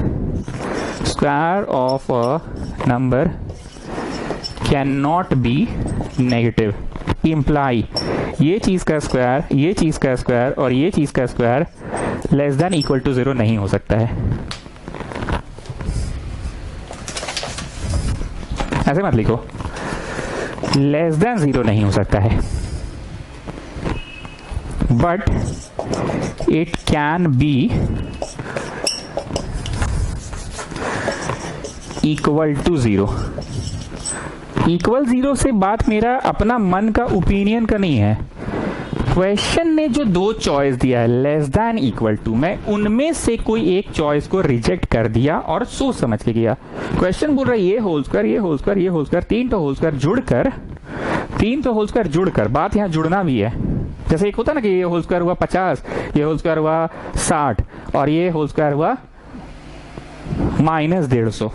square of a number can not be negative, imply ये चीज का स्क्वायर और ये चीज का square less than equal to 0 नहीं हो सकता है। ऐसे मत लिखो, लेस देन 0 नहीं हो सकता है, but it can be equal to 0। Equal 0 से बात मेरा अपना मन का ओपिनियन का नहीं है। क्वेश्चन ने जो दो चॉइस दिया है लेस देन इक्वल टू, मैं उनमें से कोई एक चॉइस को रिजेक्ट कर दिया और सोच समझ के किया। क्वेश्चन बोल रहा है ये होल स्क्वायर, ये होल स्क्वायर, ये होल स्क्वायर, तीन तो होल स्क्वायर जुड़कर, तीन तो होल स्क्वायर जुड़कर, बात यहाँ जुड़ना भी है। जैसे एक होता ना कि ये होल स्क्वायर हुआ 50, ये होल स्क्वायर हुआ 60 और ये होल स्क्वायर हुआ -150,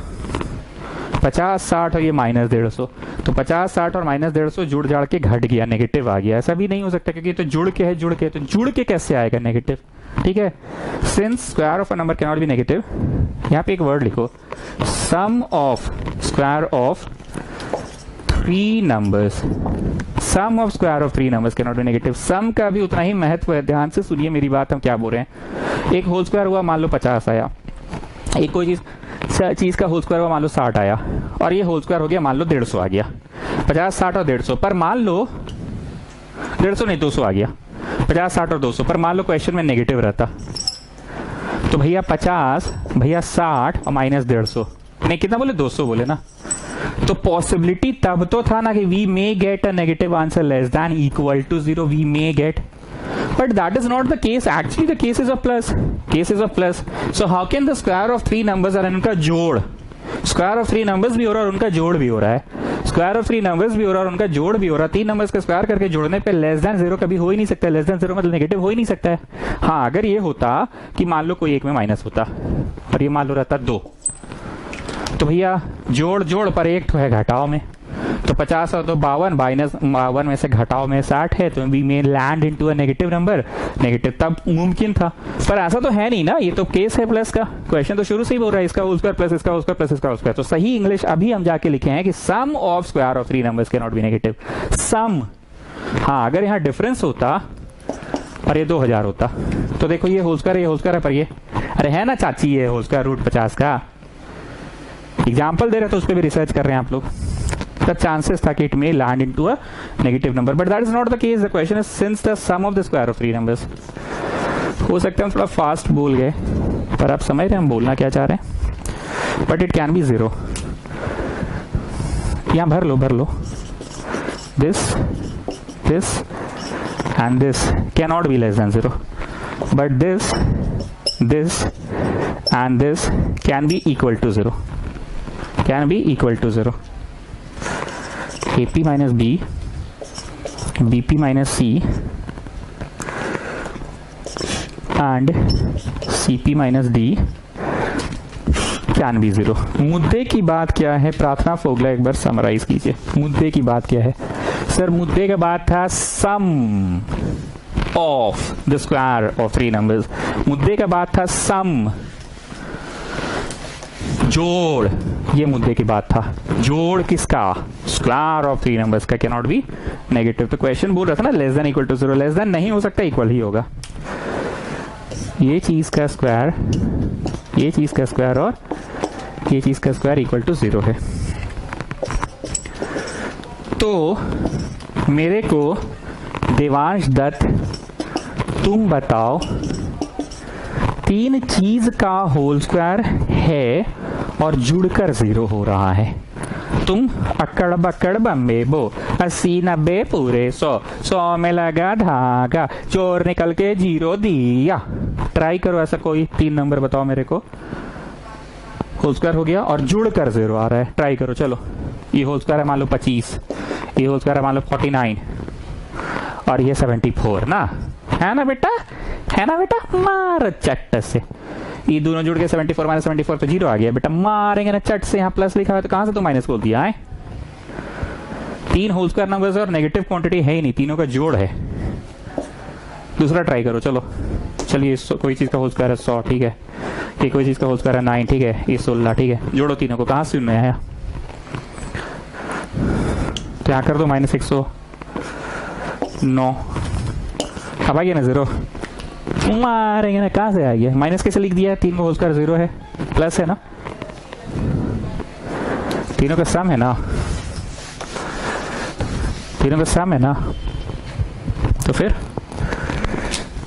50 60 और ये -150, तो 50 60 और -150 जुड़ जाड़ के घट गया, नेगेटिव आ गया। ऐसा भी नहीं हो सकता क्योंकि तो जुड़ के है, जुड़ के, तो जुड़ के कैसे आएगा नेगेटिव? ठीक है, since square of a number can not be negative, यहाँ पे एक वर्ड लिखो, sum of square of 3 numbers, sum of square of 3 numbers can not be negative. Sum का भी उतना ही महत्व है, ध्यान से सुनिए मेरी बात, हम क्या बोल रहे हैं। एक होल स्क्वायर हुआ मान लो 50 आया, एक कोई चीज का होल स्क्वायर हुआ मान लो 60 आया, और ये होल स्क्वायर हो गया मान लो 150 आ गया, 50 60 और 150, पर मान लो 150 नहीं 200 आ गया, 50 60 और 200, पर मान लो क्वेश्चन में नेगेटिव रहता, तो भैया 50 भैया 60 और -150, नहीं कितना बोले 200 बोले ना, तो पॉसिबिलिटी तब तो था ना कि we may get a negative answer less than equal to 0, we may get, but that is not the case. Actually the case is of plus, case is of plus. So how can the square of 3 numbers और उनका जोड़, square of 3 numbers भी हो रहा है और उनका जोड़ भी हो रहा है, स्क्वायर ऑफ 3 नंबर्स भी हो रहा है और उनका जोड़ भी हो रहा है, 3 नंबर्स का स्क्वायर करके जोड़ने पे लेस देन 0 कभी हो ही नहीं सकता, लेस देन 0 मतलब नेगेटिव हो ही नहीं सकता है। हाँ अगर ये होता कि मान लो कोई एक में माइनस होता और ये मान लो रहता 2, तो भैया जोड़ जोड़ पर एक तो है घटाओ में, तो 50 और 2 52, -52 में से घटाओ में 60 है, तो we may land into a negative number, negative तब मुमकिन था, पर ऐसा तो है नहीं ना, ये तो केस है प्लस का, क्वेश्चन तो शुरू से ही बोल रहा है इसका होल स्क्वायर प्लस इसका होल स्क्वायर प्लस इसका होल स्क्वायर, तो सही इंग्लिश अभी हम जाके लिखे हैं कि sum of square of 3 numbers can not be negative, sum. हाँ अगर यहाँ डिफरेंस होता और ये 2000 होता, तो देखो ये होल स्क्वायर है, पर ये अरे है ना चाची ये होल स्क्वायर रूट 50 का एग्जाम्पल दे रहे, तो उस पर भी रिसर्च कर रहे हैं आप लोग, the chances था कि it may land into a negative number, but that is not the case. The question is since the sum of the square of 3 numbers, हो सकता है हम थोड़ा फास्ट बोल गए, पर आप समझ रहे हैं हम बोलना क्या चाह रहे हैं, but it can be 0, यहाँ भर लो, this and this cannot be less than 0, but this and this can be equal to 0, can be equal to 0. AP minus B, BP minus C and CP minus D can be 0. मुद्दे की बात क्या है? प्रार्थना फोगला एक बार summarise कीजिए, मुद्दे की बात क्या है? सर मुद्दे का बात था sum of the square of 3 numbers, मुद्दे का बात था सम, जोड़, ये मुद्दे की बात था, जोड़ किसका? स्क्वायर ऑफ 3 नंबर्स का, कैन नॉट बी नेगेटिव। तो क्वेश्चन बोल रहा था ना less than equal to 0, less than नहीं हो सकता, इक्वल ही होगा, ये चीज का स्क्वायर, ये चीज का स्क्वायर और ये चीज का स्क्वायर इक्वल टू 0 है। तो मेरे को देवांश दत्त तुम बताओ 3 चीज का होल स्क्वायर है और जुड़कर 0 हो रहा है, तुम अकड़ बकड़ बम्बे बो 80 90 पूरे 100 में लगा धागा, चोर निकल के 0 दिया। ट्राई करो ऐसा कोई 3 नंबर बताओ मेरे को, होल स्क्वायर हो गया और जुड़कर 0 आ रहा है, ट्राई करो। चलो ये होल स्क्वायर है मान लो 25, ये होल स्क्वायर है मान लो 49 और ये 74 ना, है ना बेटा, है ना बेटा, मार चट्ट से, ये दोनों जुड़ के 74 माइनस 74 तो 0 आ गया बेटा, मारेंगे ना चट से, यहाँ प्लस लिखा है तो कहां से तो माइनस बोल दिया है। 3 होल स्क्वायर नंबर्स और नेगेटिव क्वांटिटी है ही नहीं, तीनों का जोड़ है। दूसरा ट्राई करो, चलो चलिए कोई चीज का होल स्क्वायर है 100, ठीक है, ये कोई चीज का होल स्क्वायर है 9, ठीक है, ये 16, ठीक है, जोड़ो तीनों को, कहां से आया, तो यहाँ कर दो -109, अब आ गया ना 0, मारेंगे ना, कहां से आ गया, माइनस कैसे लिख दिया है, 3 का होल स्क्वायर 0 है, प्लस है ना, तीनों का सम है ना, तीनों का सम है ना, तो फिर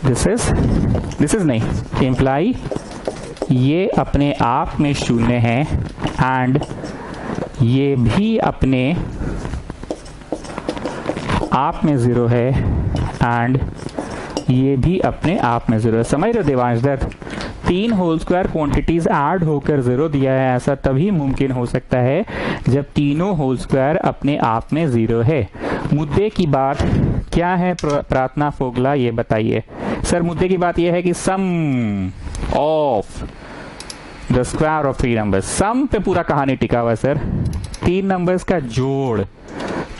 दिस इज नहीं, इम्प्लाई ये अपने आप में 0 है एंड ये भी अपने आप में 0 है एंड ये भी अपने आप में जीरो है। समझ रहे हो Devansh Dutt? 3 whole square quantities add होकर जीरो दिया है, ऐसा तभी मुमकिन हो सकता है जब तीनों होल स्क्वायर अपने आप में जीरो है। मुद्दे की बात क्या है प्रार्थना फोगला, ये बताइए। सर मुद्दे की बात यह है कि sum of the square of 3 numbers, sum पे पूरा कहानी टिका हुआ है सर। 3 नंबर्स का जोड़,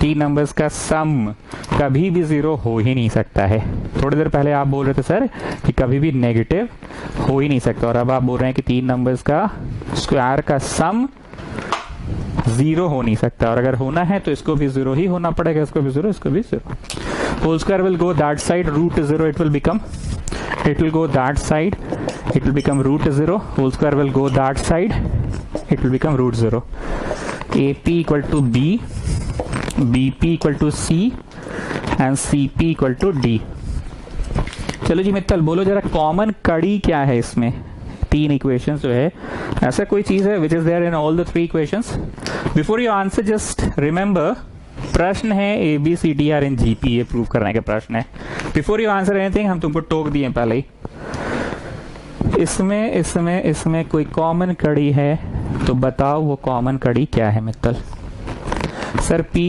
3 नंबर्स का सम कभी भी जीरो हो ही नहीं सकता है। थोड़ी देर पहले आप बोल रहे थे सर कि कभी भी नेगेटिव हो ही नहीं सकता, और अब आप बोल रहे हैं कि 3 नंबर्स का स्क्वायर का सम जीरो हो नहीं सकता, और अगर होना है तो इसको भी जीरो ही होना पड़ेगा, इसको भी जीरो, इसको भी zero. Whole square will go that side, root zero it will become, it will go that side, it will become root 0, whole square will go that side, it will become root 0. AP equal to B, BP equal to C and CP equal to D. चलो जी मित्तल बोलो जरा common कड़ी क्या है इसमें? 3 equations जो है, ऐसा कोई चीज है which is there in all the 3 equations? Before you answer just remember, प्रश्न है A B C D are in GP, ये प्रूव करने का प्रश्न है। बिफोर यू आंसर एनीथिंग हम तुमको टोक दिए पहले ही। इसमें कोई कॉमन कड़ी है तो बताओ वो कॉमन कड़ी क्या है मित्तल? सर P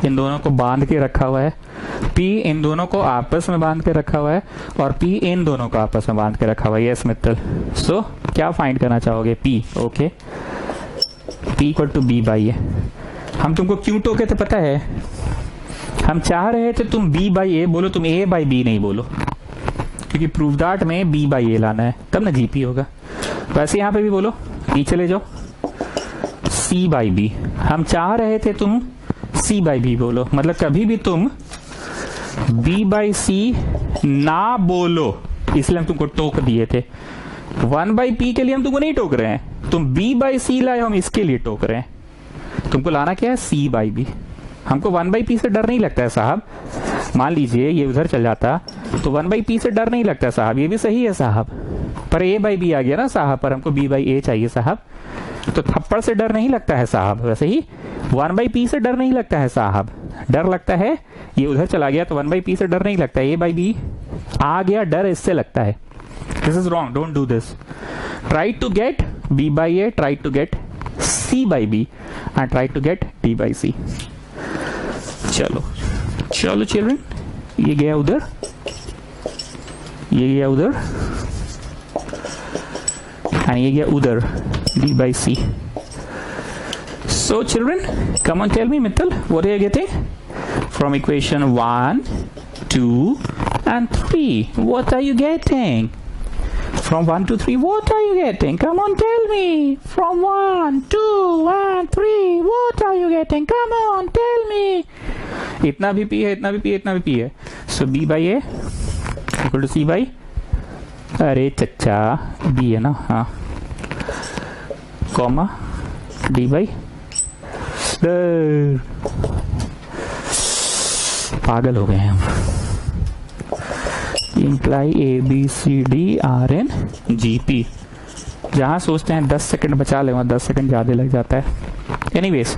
इन दोनों को बांध के रखा हुआ है, P इन दोनों को आपस में बांध के रखा हुआ है, और P इन दोनों को आपस में बांध के रखा हुआ है। यस मित्तल। सो क्या फाइंड करना चाहोगे? P, okay. P equal to B by A. हम तुमको क्यों टोके थे पता है? हम चाह रहे थे तुम B बाई ए बोलो, तुम A बाई B नहीं बोलो, क्योंकि प्रूव दैट में B बाई ए लाना है, तब ना GP होगा। वैसे यहां पे भी बोलो, B चले जाओ, C बाई B। हम चाह रहे थे तुम C बाई B बोलो, मतलब कभी भी तुम B बाई C ना बोलो, इसलिए हम तुमको टोक दिए थे। 1 बाई P के लिए हम तुमको नहीं टोक रहे हैं, तुम B बाई C लाए, हम इसके लिए टोक रहे हैं। तुमको लाना क्या है? C by B। हमको 1 बाई P से डर नहीं लगता है साहब। मान लीजिए ये उधर चल जाता तो 1 बाई P से डर नहीं लगता साहब, ये भी सही है साहब, पर A बाई B आ गया ना साहब, पर हमको B बाई A चाहिए साहब, तो थप्पड़ से डर नहीं लगता है साहब। वैसे ही 1 बाई P से डर नहीं लगता है साहब, डर लगता है ये उधर चला गया तो 1 बाई P से डर नहीं लगता है, A बाई B आ गया, डर इससे लगता है। This is wrong, don't do this. Try to get B by A, try to get C by B and try to get D by C. चलो चलो चिल्ड्रन, ये गया उधर, ये गया उधर, and ये गया उधर, D by C. So children, come on tell me Mittal, what are you getting? From equation 1, 2 and 3, what are you getting? From 1 to 3, what are you getting? Come on, tell me. From 1, 2, and 3, what are you getting? Come on, tell me. इतना भी P है, इतना भी P है, इतना भी P है। So B by A equal to C by, अरे चच्चा B है ना, हाँ, कॉमा D by, पागल हो गए हैं हम। Imply A B C D are in G P, जहां सोचते हैं 10 सेकंड बचा ले वहां 10 सेकंड ज्यादा लग जाता है। एनीवेज,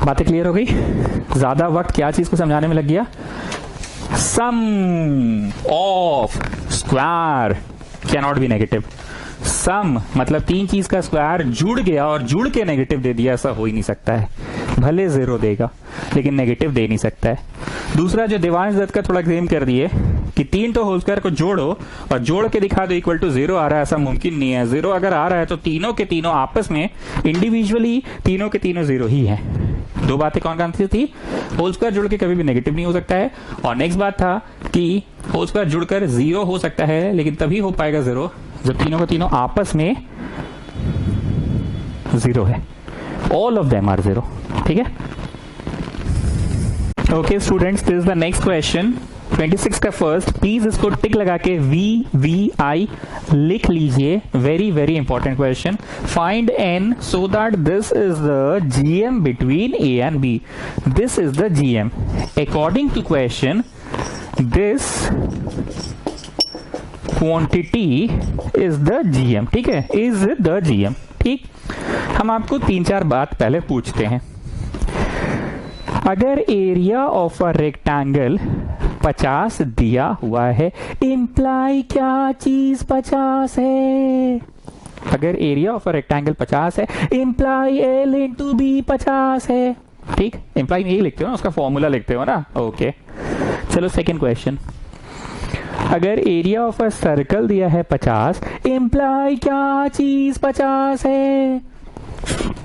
बातें क्लियर हो गई? ज्यादा वक्त क्या चीज को समझाने में लग गया? Sum of square can not be negative. Sum मतलब 3 चीज का स्क्वायर जुड़ गया और जुड़ के नेगेटिव दे दिया, ऐसा हो ही नहीं सकता है। भले 0 देगा लेकिन नेगेटिव दे नहीं सकता है। दूसरा जो देवांश दत्त का थोड़ा क्लेम कर दिए कि 3 तो होल स्क्वायर को जोड़ो और जोड़ के दिखा दो इक्वल टू 0 आ रहा है, ऐसा मुमकिन नहीं है। 0 अगर आ रहा है तो तीनों के तीनों आपस में इंडिविजुअली तीनों के तीनों 0 ही है। 2 बातें कौन कौन सी थी? होल स्क्वायर जुड़ के कभी भी नेगेटिव नहीं हो सकता है, और नेक्स्ट बात था कि होल स्क्वायर जुड़कर 0 हो सकता है, लेकिन तभी हो पाएगा 0 जब तीनों के तीनों आपस में 0 है। All of them are 0। ठीक है, okay students, this is the next question 26 का फर्स्ट। प्लीज इसको टिक लगा के VVI लिख लीजिए। Very very important question. Find N so that this is the GM between A and B. This is the GM. According to question, this quantity is the GM. ठीक है, is the GM. ठीक, हम आपको 3-4 बात पहले पूछते हैं। अगर एरिया ऑफ अ रेक्टेंगल 50 दिया हुआ है, इम्प्लाई क्या चीज 50 है? अगर एरिया ऑफ अ रेक्टेंगल 50 है, इम्प्लाई एल इंटू बी 50 है। ठीक, इम्प्लाई यही लिखते हो ना, उसका फॉर्मूला लिखते हो ना। ओके, चलो सेकंड क्वेश्चन। अगर एरिया ऑफ अ सर्कल दिया है 50, इम्प्लाई क्या चीज 50 है?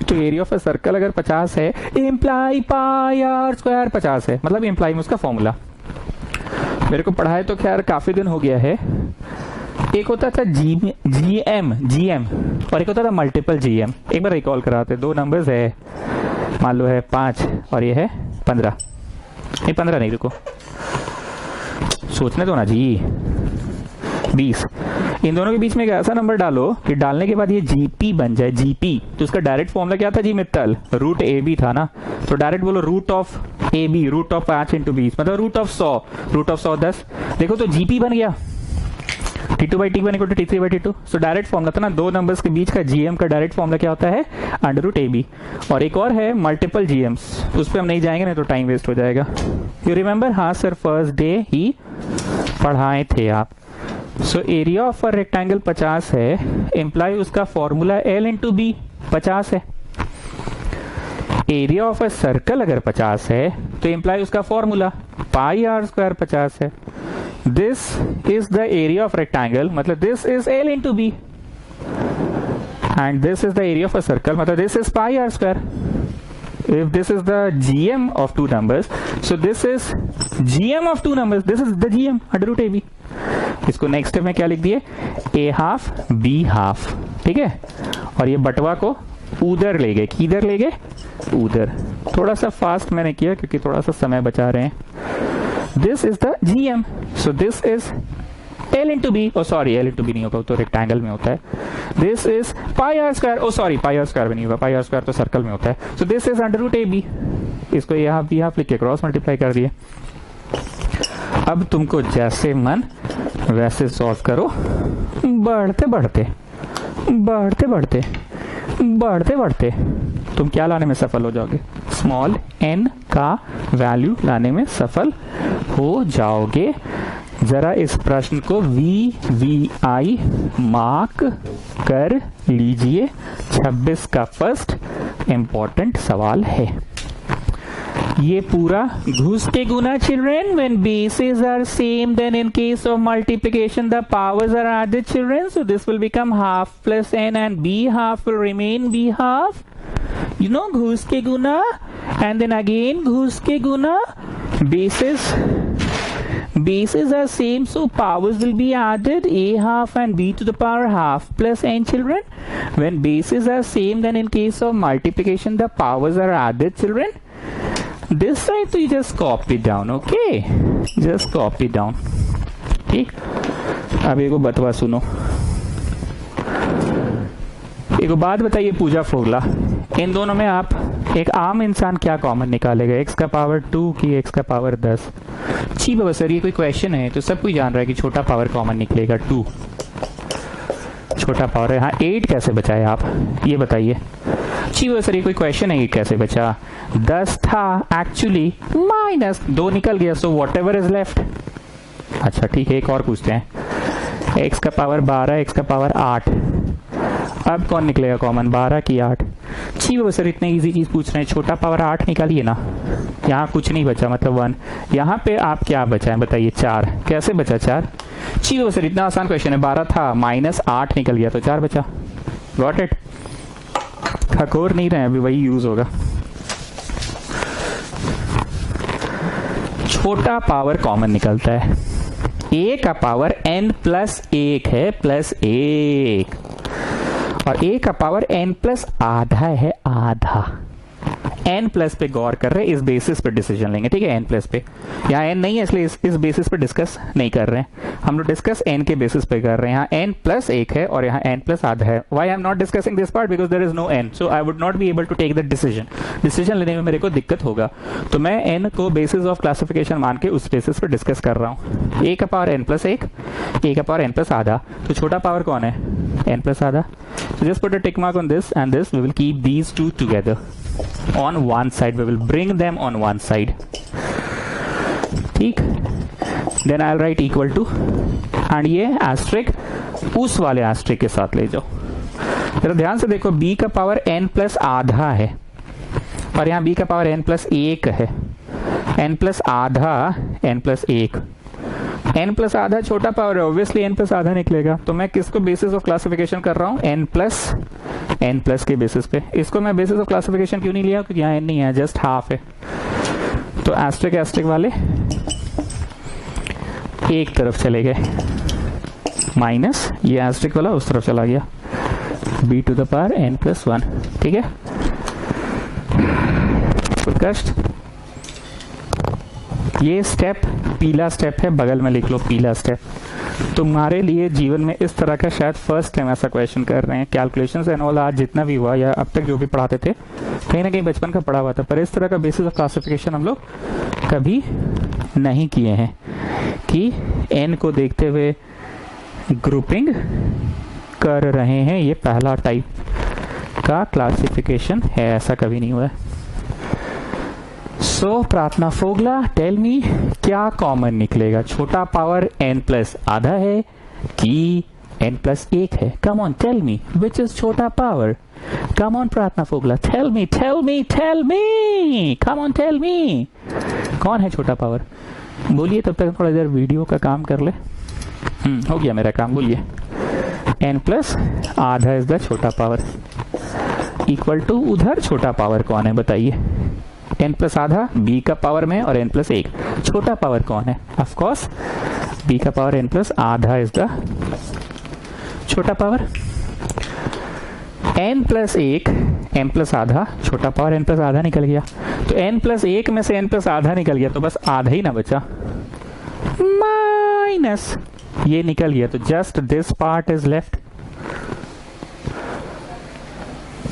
तो एरिया ऑफ अ सर्कल अगर 50 है, इम्प्लाई पाई आर स्क्वायर 50 है। मतलब इम्प्लाई में उसका फॉर्मूला मेरे को पढ़ाए तो खैर काफी दिन हो गया है। एक होता था जीएम और एक होता था मल्टीपल जीएम। एक बार रिकॉल कराते, दो नंबर्स है, मान लो है 5 और ये है 15। नहीं 15 नहीं, रुको सोचने दो ना जी, 20। इन दोनों के बीच में एक ऐसा नंबर डालो कि डालने के बाद ये जीपी बन जाए, जीपी। तो उसका डायरेक्ट फॉर्मूला क्या था ji Mittal? Root a b था ना। तो डायरेक्ट बोलो root of a b, root of 5 into 20 मतलब रूट ऑफ 100, रूट ऑफ 100 10। देखो तो जीपी बन गया, T2 by T1 equal to T3 by T2। So direct formula था ना, दो नंबर्स के बीच का जीएम का डायरेक्ट फॉर्मूला क्या होता है? Under root a b. और एक और है मल्टीपल जीएम्स, उस पर हम नहीं जाएंगे, नहीं तो टाइम वेस्ट हो जाएगा। You remember? हाँ सर, फर्स्ट डे ही पढ़ाए थे आप। So area of a rectangle 50 है, इम्प्लाई उसका फॉर्मूला एल इंटू बी 50 है। एरिया ऑफ अ सर्कल अगर 50 है तो इम्प्लाई उसका फॉर्मूला पाई आर स्क्वायर 50 है। This is the area of rectangle, मतलब this is L into B, and this is the area of a circle, मतलब this is pi R square. If this is the GM of two numbers, so this is GM of two numbers, this is the GM under root AB। इसको next step में क्या लिख दिए? A half B half। ठीक है, और ये बटवा को उधर ले गए, किधर ले गए? उधर। थोड़ा सा फास्ट मैंने किया क्योंकि थोड़ा सा समय बचा रहे हैं। This is the GM, so this is L into B, oh sorry L into B नहीं होगा, तो रेक्टेंगल में होता है। This is pi r square, oh sorry pi r square भी नहीं होगा, pi r square तो सर्कल में होता है। So this is under root AB। इसको यहाँ भी लिख के क्रॉस मल्टीप्लाई कर दिए। अब तुमको जैसे मन वैसे सॉल्व करो, बढ़ते बढ़ते बढ़ते बढ़ते बढ़ते बढ़ते तुम क्या लाने में सफल हो जाओगे? स्मॉल n का वैल्यू लाने में सफल हो जाओगे। जरा इस प्रश्न को VVI मार्क कर लीजिए। 26 का फर्स्ट इंपॉर्टेंट सवाल है। ये पूरा घुस के गुना children, when bases are same, then in case of multiplication the powers are added children, so this will become half plus n and b half will remain b half, you know, घुस के गुना, and then again घुस के गुना। bases are same, so powers will be added, a half and b to the power half plus n children। when bases are same, then in case of multiplication the powers are added children। this side तो you just copy down, okay, just copy down। ठीक, अब एक बतवा सुनो। एक बात बताइए पूजा फोगला, इन दोनों में आप एक आम इंसान क्या कॉमन निकालेगा? x का पावर 2 की x का पावर 10? जी बाबा सर ये कोई क्वेश्चन है तो सब कोई जान रहा है कि छोटा पावर कॉमन निकलेगा 2, छोटा पावर है। हाँ 8 कैसे बचाए आप ये बताइए। जी बाबा सर ये कोई क्वेश्चन है, 8 कैसे बचा? 10 था एक्चुअली, माइनस 2 निकल गया, so what ever is left. अच्छा ठीक है, एक और पूछते हैं। x का पावर 12, x का पावर 8, अब कौन निकलेगा कॉमन, 12 की 8? जी वो सर इतने इजी चीज पूछ रहे हैं, छोटा पावर 8 निकालिए ना। यहाँ कुछ नहीं बचा, मतलब 1। यहाँ पे आप क्या बचा है बताइए? 4। कैसे बचा 4? जी वो सर इतना आसान क्वेश्चन है, 12 था माइनस 8 निकल गया तो 4 बचा। Got it? खकोर नहीं रहे, अभी वही यूज होगा। छोटा पावर कॉमन निकलता है, a का पावर n प्लस 1 है, प्लस 1, और a का पावर n प्लस आधा है, आधा। n प्लस पे गौर कर रहे हैं, इस बेसिस पे डिसीजन लेंगे, ठीक है? n प्लस पे, यहाँ n नहीं है इसलिए इस बेसिस पे डिस्कस नहीं कर रहे हैं हम लोग, डिस्कस n के बेसिस पे कर रहे हैं। यहाँ n प्लस 1 है और यहाँ n प्लस आधा है। Why I am not discussing this part? Because there is no n, so I would not be able to take the decision लेने में मेरे को दिक्कत होगा, तो मैं n को बेसिस ऑफ क्लासिफिकेशन मान के उस बेसिस पे डिस्कस कर रहा हूँ। a का पावर n प्लस 1, a का पावर n प्लस आधा, तो छोटा पावर कौन है? n प्लस आधा। So just put a tick mark on this and this, we will keep these two together on one side, we will bring them on one side। ठीक, then I will write equal to, and ये asterisk उस वाले asterisk के साथ ले जाओ। जरा ध्यान से देखो, b का पावर n प्लस आधा है और यहाँ b का पावर n प्लस 1 है। n प्लस आधा, n प्लस 1, n प्लस आधा छोटा पावर है, ऑब्वियसली n प्लस आधा निकलेगा। तो मैं किसको बेसिस ऑफ क्लासिफिकेशन कर रहा हूँ? n प्लस के बेसिस पे। इसको मैं बेसिस ऑफ क्लासिफिकेशन क्यों नहीं लिया? क्योंकि यहाँ n नहीं है, जस्ट हाफ है। तो एस्ट्रिक एस्ट्रिक वाले एक तरफ चले गए, माइनस ये एस्ट्रिक वाला उस तरफ चला गया, b to the power n plus 1। ठीक है, कष्ट। ये स्टेप पीला स्टेप है, बगल में लिख लो पीला स्टेप। तुम्हारे लिए जीवन में इस तरह का शायद फर्स्ट टाइम ऐसा क्वेश्चन कर रहे हैं। कैलकुलेशंस एंड ऑल आज जितना भी हुआ या अब तक जो भी पढ़ाते थे कहीं ना कहीं बचपन का पढ़ा हुआ था, पर इस तरह का बेसिस ऑफ क्लासिफिकेशन हम लोग कभी नहीं किए हैं कि n को देखते हुए ग्रुपिंग कर रहे हैं। ये पहला टाइप का क्लासिफिकेशन है, ऐसा कभी नहीं हुआ है। सो प्रार्थना फोगला, टेल मी क्या कॉमन निकलेगा? छोटा पावर n प्लस आधा है कि n प्लस 1 है? Come on tell me which is छोटा power. Come on Prarthana Fogla, tell me tell me tell me, come on tell me, कौन है छोटा पावर? बोलिए, तब तक थोड़ा देर वीडियो का काम कर ले। हो गया मेरा काम, बोलिए। n प्लस आधा इज द छोटा पावर, इक्वल टू उधर छोटा पावर कौन है बताइए? n प्लस आधा b का पावर में और n प्लस 1 छोटा पावर कौन है? ऑफ कोर्स b का पावर n प्लस आधा इज द छोटा power. n plus 1 n plus आधा, छोटा पावर n प्लस आधा निकल गया। तो n प्लस 1 में से n प्लस आधा निकल गया, तो बस आधा ही ना बचा, माइनस ये निकल गया, तो just this part is left.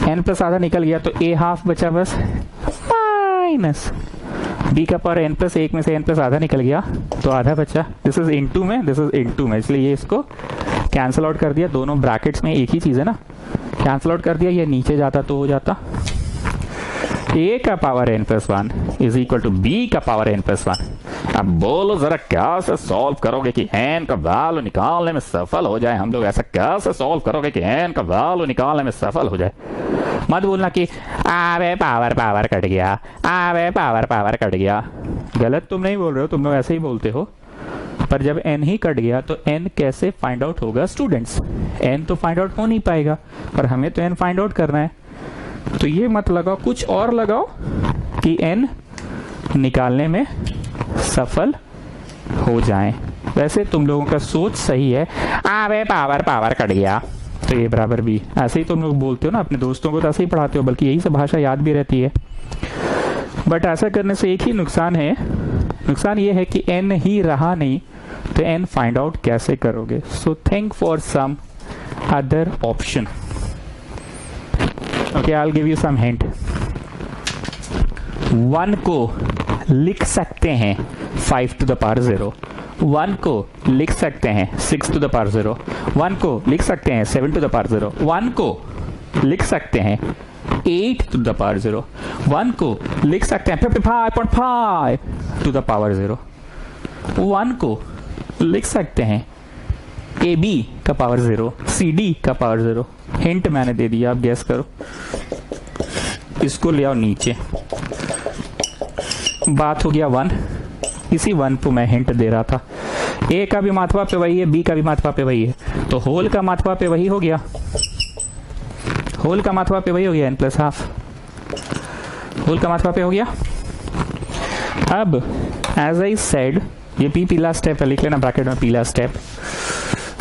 n plus आधा निकल गया तो a हाफ बचा, बस माइनस b का पावर n प्लस 1 में से n प्लस आधा निकल गया तो आधा बचा। दिस इज इनटू में, दिस इज इनटू में, इसलिए ये इसको कैंसिल आउट कर दिया। दोनों ब्रैकेट्स में एक ही चीज है ना, कैंसिल आउट कर दिया। ये नीचे जाता तो हो जाता a का power n plus 1 is equal to b का पावर n प्लस 1। अब बोलो जरा कैसे सॉल्व करोगे कि n का वैल्यू निकालने में सफल हो जाए? हम लोग ऐसा कैसे सॉल्व करोगे कि n का वैल्यू निकालने में सफल हो जाए? मत बोलना कि अबे पावर कट गया, अबे पावर कट गया। गलत तुम नहीं बोल रहे हो, तुम लोग ऐसे ही बोलते हो। पर जब n ही कट गया तो n कैसे फाइंड आउट होगा स्टूडेंट्स? n तो फाइंड आउट हो नहीं पाएगा, पर हमें तो n फाइंड आउट करना है। तो ये मत लगाओ, कुछ और लगाओ कि n निकालने में सफल हो जाए। वैसे तुम लोगों का सोच सही है, अबे पावर कट गया तो ये बराबर भी, ऐसे ही तुम लोग बोलते हो ना, अपने दोस्तों को तो ऐसे ही पढ़ाते हो, बल्कि यही सब भाषा याद भी रहती है। बट ऐसा करने से एक ही नुकसान है, नुकसान ये है कि n ही रहा नहीं तो n फाइंड आउट कैसे करोगे? So think for some other option. Okay, I will give you some hint. 1 को लिख सकते हैं 5 टू द पावर 0, 1 को लिख सकते हैं 6 टू द पावर 0, 1 को लिख सकते हैं 7 टू द पावर 0, 1 को लिख सकते हैं 8 टू द पावर 0, 1 को लिख सकते हैं 55.5 टू द पावर 0, 1 को लिख सकते हैं AB का पावर 0, CD का पावर 0। हिंट मैंने दे दिया, आप गैस करो। इसको ले आओ नीचे, बात हो गया 1। इसी 1 को मैं हिंट दे रहा था। A का भी माथवा पे वही है, B का भी माथवा पे वही है, तो होल का माथवा पे वही हो गया, होल का माथवा पे वही हो गया n प्लस हाफ, होल का माथवा पे हो गया। अब एज आई सेड, ये P पीला स्टेप है, लिख लेना ब्रैकेट में पीला स्टेप।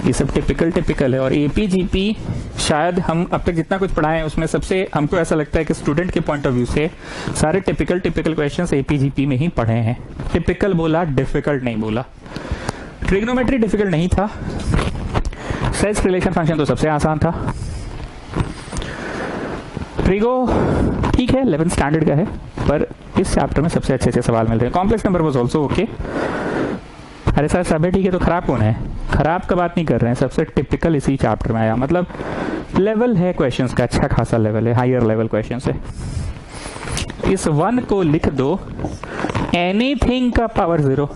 ये सब टिपिकल है। और APGP शायद हम अब तक जितना कुछ पढ़ाए हैं उसमें सबसे हमको ऐसा लगता है कि स्टूडेंट के पॉइंट ऑफ व्यू से सारे टिपिकल क्वेश्चंस APGP में ही पढ़े हैं। टिपिकल बोला, डिफिकल्ट नहीं बोला। ट्रिग्नोमेट्री डिफिकल्ट नहीं था, सेल्स रिलेशन फंक्शन तो सबसे आसान था। ट्रिगो ठीक है, 11th स्टैंडर्ड का है, पर इस चैप्टर में सबसे अच्छे सवाल मिल रहे हैं। Complex number was also okay. अरे सर सभी ठीक है तो खराब कौन है? खराब का बात नहीं कर रहे हैं, सबसे टिपिकल इसी चैप्टर में आया, मतलब लेवल है क्वेश्चंस का, अच्छा खासा लेवल है, हायर लेवल क्वेश्चंस है। इस 1 को लिख दो एनीथिंग का पावर 0,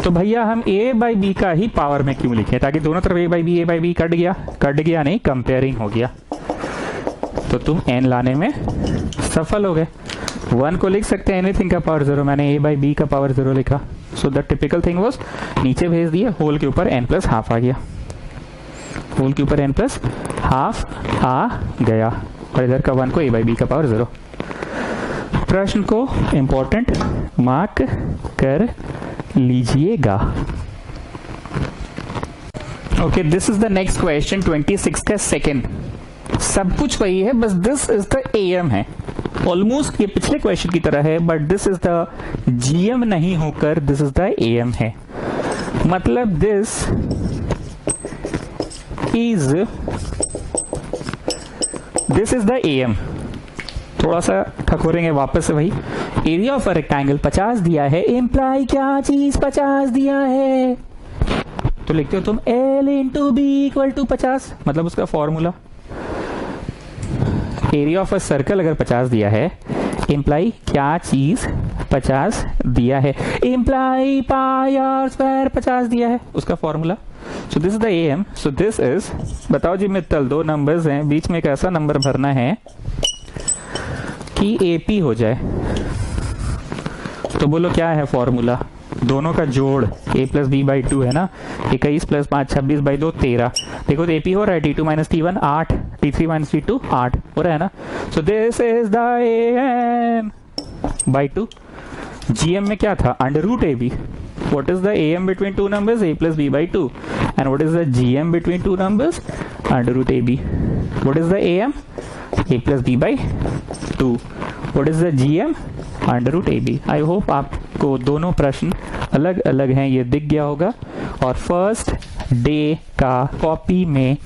तो भैया हम a बाई बी का ही पावर में क्यों लिखें, ताकि दोनों तरफ a बाई बी कट गया नहीं, कंपेयरिंग हो गया। तो तुम n लाने में सफल हो गए। 1 को लिख सकते हैं एनीथिंग का पावर 0, मैंने a बाई बी का पावर 0 लिखा। So the typical thing was नीचे भेज दिए, होल के ऊपर n प्लस हाफ आ गया, होल के ऊपर n प्लस हाफ आ गया, और इधर का 1 को a बाई बी का पावर 0। प्रश्न को इंपॉर्टेंट मार्क कर लीजिएगा। Okay, this is the next question 26 का सेकंड। सब कुछ वही है, बस दिस इज द एम है, ऑलमोस्ट ये पिछले क्वेश्चन की तरह है, but this is the GM नहीं होकर दिस इज द एम है। मतलब दिस इज द एम। थोड़ा सा ठकोरेंगे वापस से वही। एरिया ऑफ अ रेक्टेंगल 50 दिया है, इम्प्लाई क्या चीज 50 दिया है, तो लिखते हो तुम L into b equal to 50, मतलब उसका formula. Area of a circle अगर 50 दिया है, इम्प्लाई क्या चीज 50 दिया है, इम्प्लाई पाई आर स्क्वायर 50 दिया है, उसका formula. So this is the M. So this is, बताओ जी मित्तल, दो नंबर्स हैं, बीच में एक ऐसा नंबर भरना है कि एपी हो जाए। तो बोलो क्या है फॉर्मूला, दोनों का जोड़ a प्लस बी बाई 2 है ना, 21 प्लस 5 26 बाई 2 13। देखो तो एपी हो रहा है t2 minus t1 8, t3 minus t2 8 हो रहा है ना। So this is the am by 2। gm में क्या था, under root a b. What is the am between two numbers, a plus b by 2, and what is the gm between two numbers, under root ab. What is the am, a plus b by 2. What is the gm, under root ab. I hope आपको दोनों प्रश्न अलग अलग हैं ये दिख गया होगा। और फर्स्ट डे का कॉपी में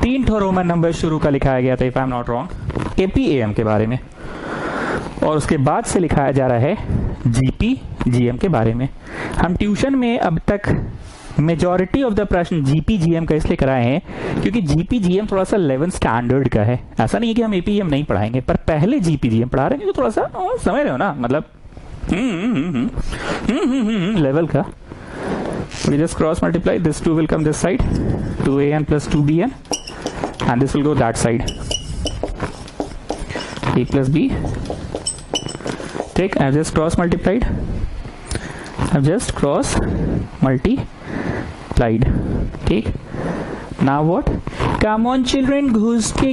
3 ठो रोमन नंबर शुरू का लिखाया गया था, if I am not wrong, AP M के बारे में, और उसके बाद से लिखाया जा रहा है जीपी जीएम के बारे में। हम ट्यूशन में अब तक मेजॉरिटी ऑफ द प्रश्न जीपी जीएम का इसलिए कराए हैं क्योंकि जीपी जीएम थोड़ा सा 11 स्टैंडर्ड का है। ऐसा नहीं है कि हम एपीएम नहीं पढ़ाएंगे, पर पहले जीपी जीएम पढ़ा रहे हैं क्योंकि थोड़ा सा समझ रहे हो ना, मतलब लेवल का। We just cross multiply, this 2 will come this side, 2an plus 2bn, and this will go that side, a plus b. Take, I've just cross multiplied, ठीक। Now what? Come on children, घुस के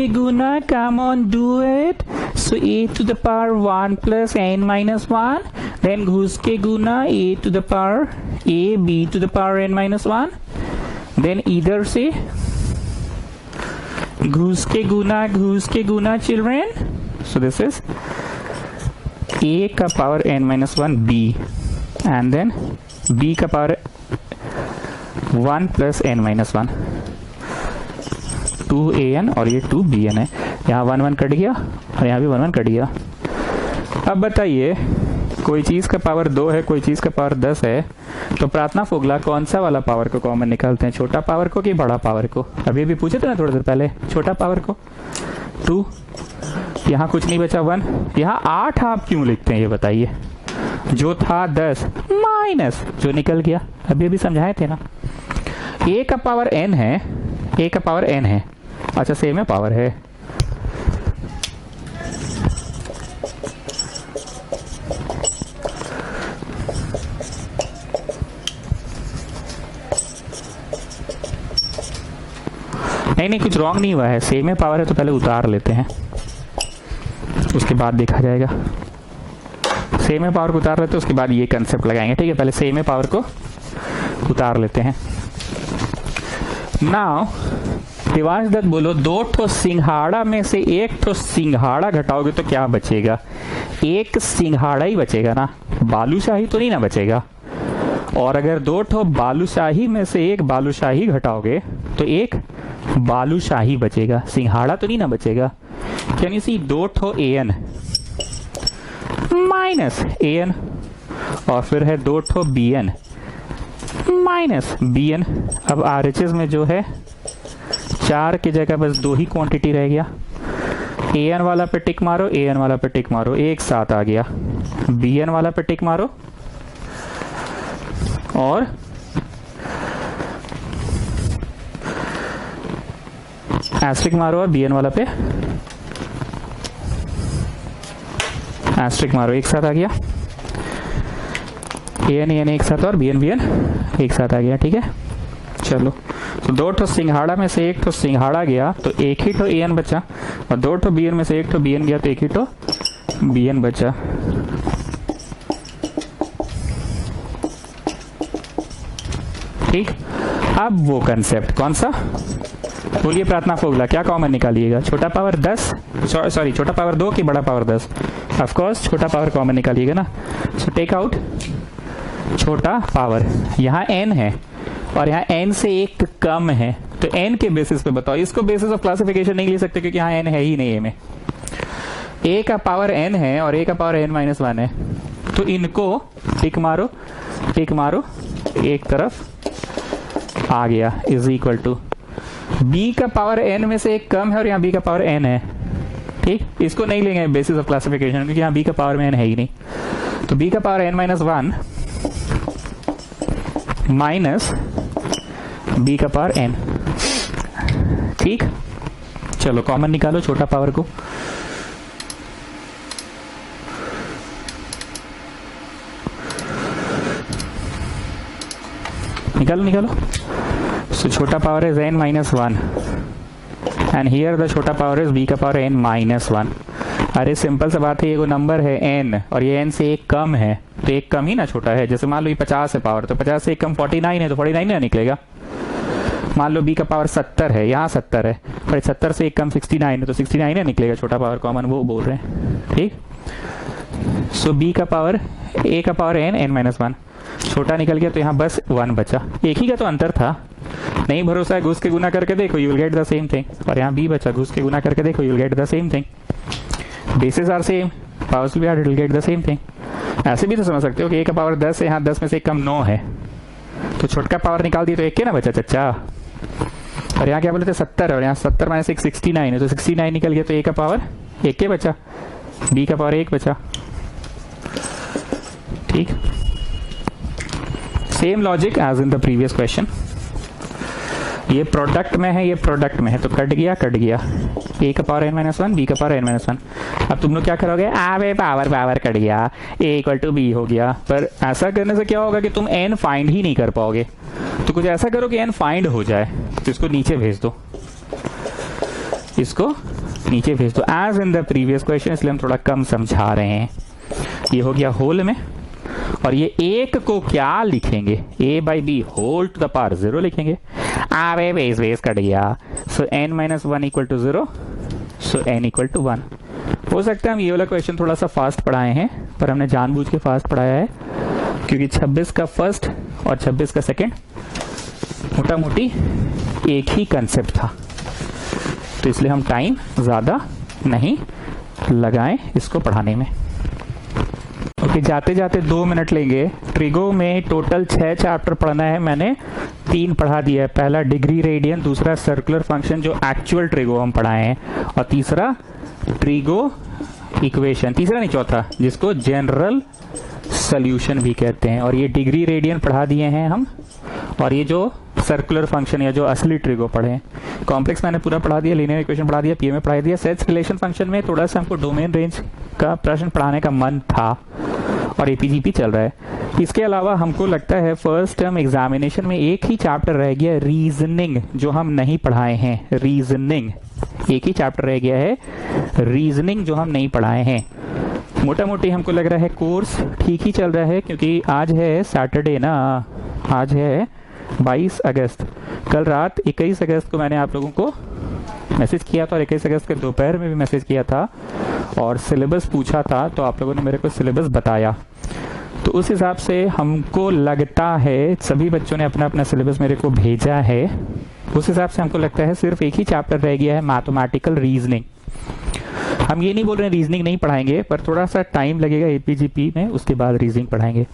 गुना, come on do it. So a to the power 1 plus n minus 1, then घुस के गुना a to the power a, b to the power n minus 1, then इधर से घुस के गुना children. So this is a का power n minus 1 b, and then b का power 1 plus n minus 1, 2an, और ये 2bn है। यहाँ 1 1 कट गया और यहाँ भी 1 1 कट गया। अब बताइए, कोई चीज का पावर 2 है, कोई चीज का पावर 10 है, तो प्रार्थना फोगला कौन सा वाला पावर को कॉमन निकालते हैं, छोटा पावर को कि बड़ा पावर को? अभी भी पूछे थे ना थोड़ी देर पहले, छोटा पावर को। 2, यहाँ कुछ नहीं बचा 1, यहाँ 8 आप क्यों लिखते हैं ये बताइए? जो था 10 माइनस जो निकल गया, अभी समझाए थे ना। a का पावर n है, a का पावर n है, अच्छा सेम है पावर है। नहीं कुछ रॉन्ग नहीं हुआ है, सेम है पावर है, तो पहले उतार लेते हैं, उसके बाद देखा जाएगा। सेम है पावर को उतार लेते हैं, उसके बाद ये कंसेप्ट लगाएंगे, ठीक है। पहले सेम है पावर को उतार लेते हैं। नाउ देवांश दत्त बोलो, 2 ठो सिंघाड़ा में से 1 ठो सिंघाड़ा घटाओगे तो क्या बचेगा? 1 सिंघाड़ा ही बचेगा ना, बालूशाही तो नहीं ना बचेगा। और अगर 2 ठो बालूशाही में से 1 बालूशाही घटाओगे तो 1 बालूशाही बचेगा, सिंघाड़ा तो नहीं ना बचेगा। कैन यू सी, 2 ठो an माइनस an, और फिर है 2 ठो bn माइनस bn। अब RHS में जो है 4 की जगह बस 2 ही क्वांटिटी रह गया। an वाला पे टिक मारो, an वाला पे टिक मारो, एक साथ आ गया। bn वाला पे टिक मारो, और एस्ट्रिक मारो और bn वाला पे एस्ट्रिक मारो, एक साथ आ गया, an एक साथ और bn एक साथ आ गया। ठीक है, चलो तो 2 ठो सिंघाड़ा में से 1 ठो सिंघाड़ा गया तो 1 ही ठो an बचा, और 2 ठो bn में से 1 ठो bn गया तो 1 ही ठो bn बचा। ठीक, अब वो कंसेप्ट कौन सा, बोलिए प्रार्थना फॉर्मूला, क्या कॉमन निकालिएगा, छोटा पावर 10, सॉरी छोटा पावर 2 की बड़ा पावर 10, ऑफ कोर्स छोटा पावर कॉमन निकालिएगा ना। सो टेक आउट छोटा पावर, यहाँ n है और यहाँ n से 1 कम है, तो n के बेसिस पे बताओ, इसको बेसिस ऑफ क्लासिफिकेशन नहीं ले सकते क्योंकि यहाँ n है ही नहीं, a में a का पावर n है और a का पावर n-1 है, तो इनको टिक मारो एक तरफ आ गया, इज इक्वल टू b का पावर n में से 1 कम है और यहाँ b का पावर n है। ठीक, इसको नहीं लेंगे बेसिस ऑफ क्लासिफिकेशन क्योंकि यहाँ b का पावर में n है ही नहीं, तो b का पावर n-1 माइनस b का पावर n। ठीक, चलो कॉमन निकालो छोटा पावर को, निकालो। So छोटा power is n-1 and here the छोटा पावर is b का पावर n-1। अरे सिंपल सा बात है, ये वो नंबर है n और ये n से 1 कम है, तो 1 कम ही ना छोटा है। जैसे मान लो ये 50 है पावर, तो 50 से 1 कम 49 है, तो 49 ना निकलेगा। मान लो b का पावर 70 है, यहाँ 70 है, पर 70 से 1 कम 69 है, तो 69 ना निकलेगा, छोटा पावर कॉमन वो बोल रहे हैं। ठीक, सो b का पावर a का पावर n-1 छोटा निकल गया, तो यहाँ बस 1 बचा, एक ही का तो अंतर था, नहीं भरोसा है घुस के गुना करके देखो, you will get the same thing. और यहाँ b बचा, घुस के गुना करके देखो, you will get the same thing, basis are same, powers भी are, it will get the same thing. ऐसे भी तो समझ सकते हो कि a का पावर 10 है, यहाँ 10 में से 1 कम 9 है, तो छोटका पावर निकाल दिए तो 1 के ना बचा चच्चा, और यहाँ क्या बोले थे 70 है, और यहाँ 70 माइनस 1 69 है, तो 69 निकल गया, तो a का पावर 1 के बचा, b का पावर 1 बचा। ठीक, same logic as in the previous question, ये प्रोडक्ट में है, ये प्रोडक्ट में है, तो कट गया a का पावर n-1 b का पावर n-1। अब तुम लोग क्या करोगे, आवे पावर कट गया, a इक्वल टू b हो गया, पर ऐसा करने से क्या होगा कि तुम n फाइंड ही नहीं कर पाओगे, तो कुछ ऐसा करो कि n फाइंड हो जाए, तो इसको नीचे भेज दो, as in the previous question, इसलिए हम थोड़ा कम समझा रहे हैं। ये हो गया होल में, और ये 1 को क्या लिखेंगे, a by b whole to the power 0 लिखेंगे, आवे बेस कट गया, so n-1 equal to 0, so n equal to 1। हो सकता है हम ये वाला क्वेश्चन थोड़ा सा फास्ट पढ़ाए हैं, पर हमने जानबूझ के फास्ट पढ़ाया है क्योंकि 26 का फर्स्ट और 26 का सेकंड मोटा मोटी एक ही कंसेप्ट था, तो इसलिए हम टाइम ज्यादा नहीं लगाएं इसको पढ़ाने में। ओके, जाते जाते 2 मिनट लेंगे। ट्रिगो में टोटल 6 चैप्टर पढ़ना है, मैंने 3 पढ़ा दिया है। पहला डिग्री रेडियन, दूसरा सर्कुलर फंक्शन जो एक्चुअल ट्रिगो हम पढ़ाए हैं, और तीसरा ट्रिगो इक्वेशन, तीसरा नहीं चौथा, जिसको जनरल सोल्यूशन भी कहते हैं। और ये डिग्री रेडियन पढ़ा दिए हैं हम, और ये जो सर्कुलर फंक्शन या जो असली ट्रिगो पढ़े हैं। कॉम्प्लेक्स मैंने पूरा पढ़ा दिया, लीनियर इक्वेशन पढ़ा दिया, पीएम पढ़ा दिया। सेट्स रिलेशन फंक्शन में थोड़ा सा हमको डोमेन रेंज का प्रश्न पढ़ाने का मन था, और एपीजीपी चल रहा है। इसके अलावा हमको लगता है फर्स्ट टर्म एग्जामिनेशन में एक ही चैप्टर रह गया, रीजनिंग, जो हम नहीं पढ़ाए हैं। रीजनिंग एक ही चैप्टर रह गया है, रीजनिंग जो हम नहीं पढ़ाए हैं। मोटा मोटी हमको लग रहा है कोर्स ठीक ही चल रहा है, क्योंकि आज है सैटरडे ना, आज है 22 अगस्त। कल रात 21 अगस्त को मैंने आप लोगों को मैसेज किया था, और 21 अगस्त के दोपहर में भी मैसेज किया था, और सिलेबस पूछा था, तो आप लोगों ने मेरे को सिलेबस बताया। तो उस हिसाब से हमको लगता है सभी बच्चों ने अपना अपना सिलेबस मेरे को भेजा है। उस हिसाब से हमको लगता है सिर्फ एक ही चैप्टर रह गया है, मैथमेटिकल रीजनिंग। हम ये नहीं बोल रहे हैं रीजनिंग नहीं पढ़ाएंगे, पर थोड़ा सा टाइम लगेगा एपीजीपी में, उसके बाद रीजनिंग पढ़ाएंगे।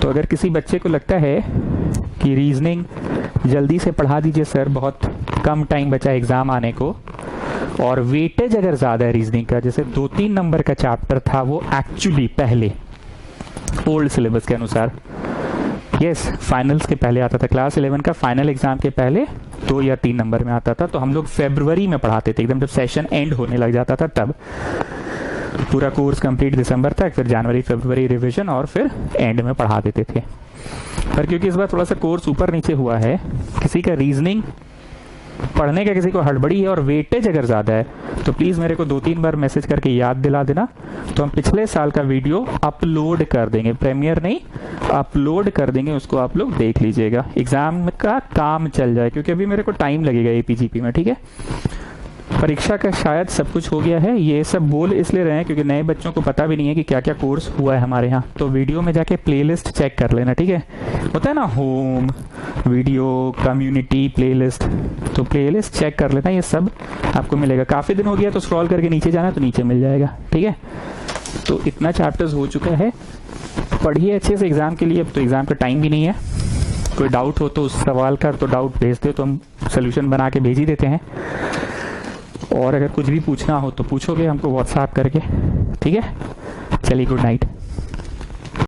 तो अगर किसी बच्चे को लगता है कि रीजनिंग जल्दी से पढ़ा दीजिए सर, बहुत कम टाइम बचा एग्जाम आने को, और वेटेज अगर ज्यादा है रीजनिंग का, जैसे 2-3 नंबर का चैप्टर था वो एक्चुअली पहले ओल्ड सिलेबस के अनुसार, यस, फाइनल्स के पहले आता था। क्लास 11 का फाइनल एग्जाम के पहले 2 या 3 नंबर में आता था। तो हम लोग फरवरी में पढ़ाते थे, एकदम जब सेशन एंड होने लग जाता था तब। पूरा कोर्स कंप्लीट दिसंबर तक, फिर जनवरी फरवरी रिवीजन, और फिर एंड में पढ़ा देते थे। पर क्योंकि इस बार थोड़ा सा कोर्स ऊपर नीचे हुआ है, किसी का रीजनिंग पढ़ने का किसी को हड़बड़ी है और वेटेज अगर ज़्यादा है, तो प्लीज़ मेरे को 2-3 बार मैसेज करके याद दिला देना। तो हम पिछले साल का वीडियो अपलोड कर देंगे, प्रीमियर नहीं अपलोड कर देंगे, उसको आप लोग देख लीजिएगा। एग्ज़ाम का काम चल जाए, क्योंकि अभी मेरे को टाइम लगेगा एपीजीपी में, ठीक है। परीक्षा का शायद सब कुछ हो गया है। ये सब बोल इसलिए रहे हैं क्योंकि नए बच्चों को पता भी नहीं है कि क्या क्या कोर्स हुआ है हमारे यहाँ। तो वीडियो में जाके प्लेलिस्ट चेक कर लेना, ठीक है। होता है ना होम, वीडियो, कम्युनिटी, प्लेलिस्ट, तो प्लेलिस्ट चेक कर लेना, ये सब आपको मिलेगा। काफ़ी दिन हो गया तो स्क्रॉल करके नीचे जाना, तो नीचे मिल जाएगा, ठीक है। तो इतना चैप्टर्स हो चुका है, पढ़िए अच्छे से एग्ज़ाम के लिए। अब तो एग्ज़ाम का टाइम भी नहीं है। कोई डाउट हो तो उस सवाल का तो डाउट भेज दे, तो हम सोल्यूशन बना के भेज ही देते हैं। और अगर कुछ भी पूछना हो तो पूछोगे हमको व्हाट्सएप करके, ठीक है। चलिए, गुड नाइट।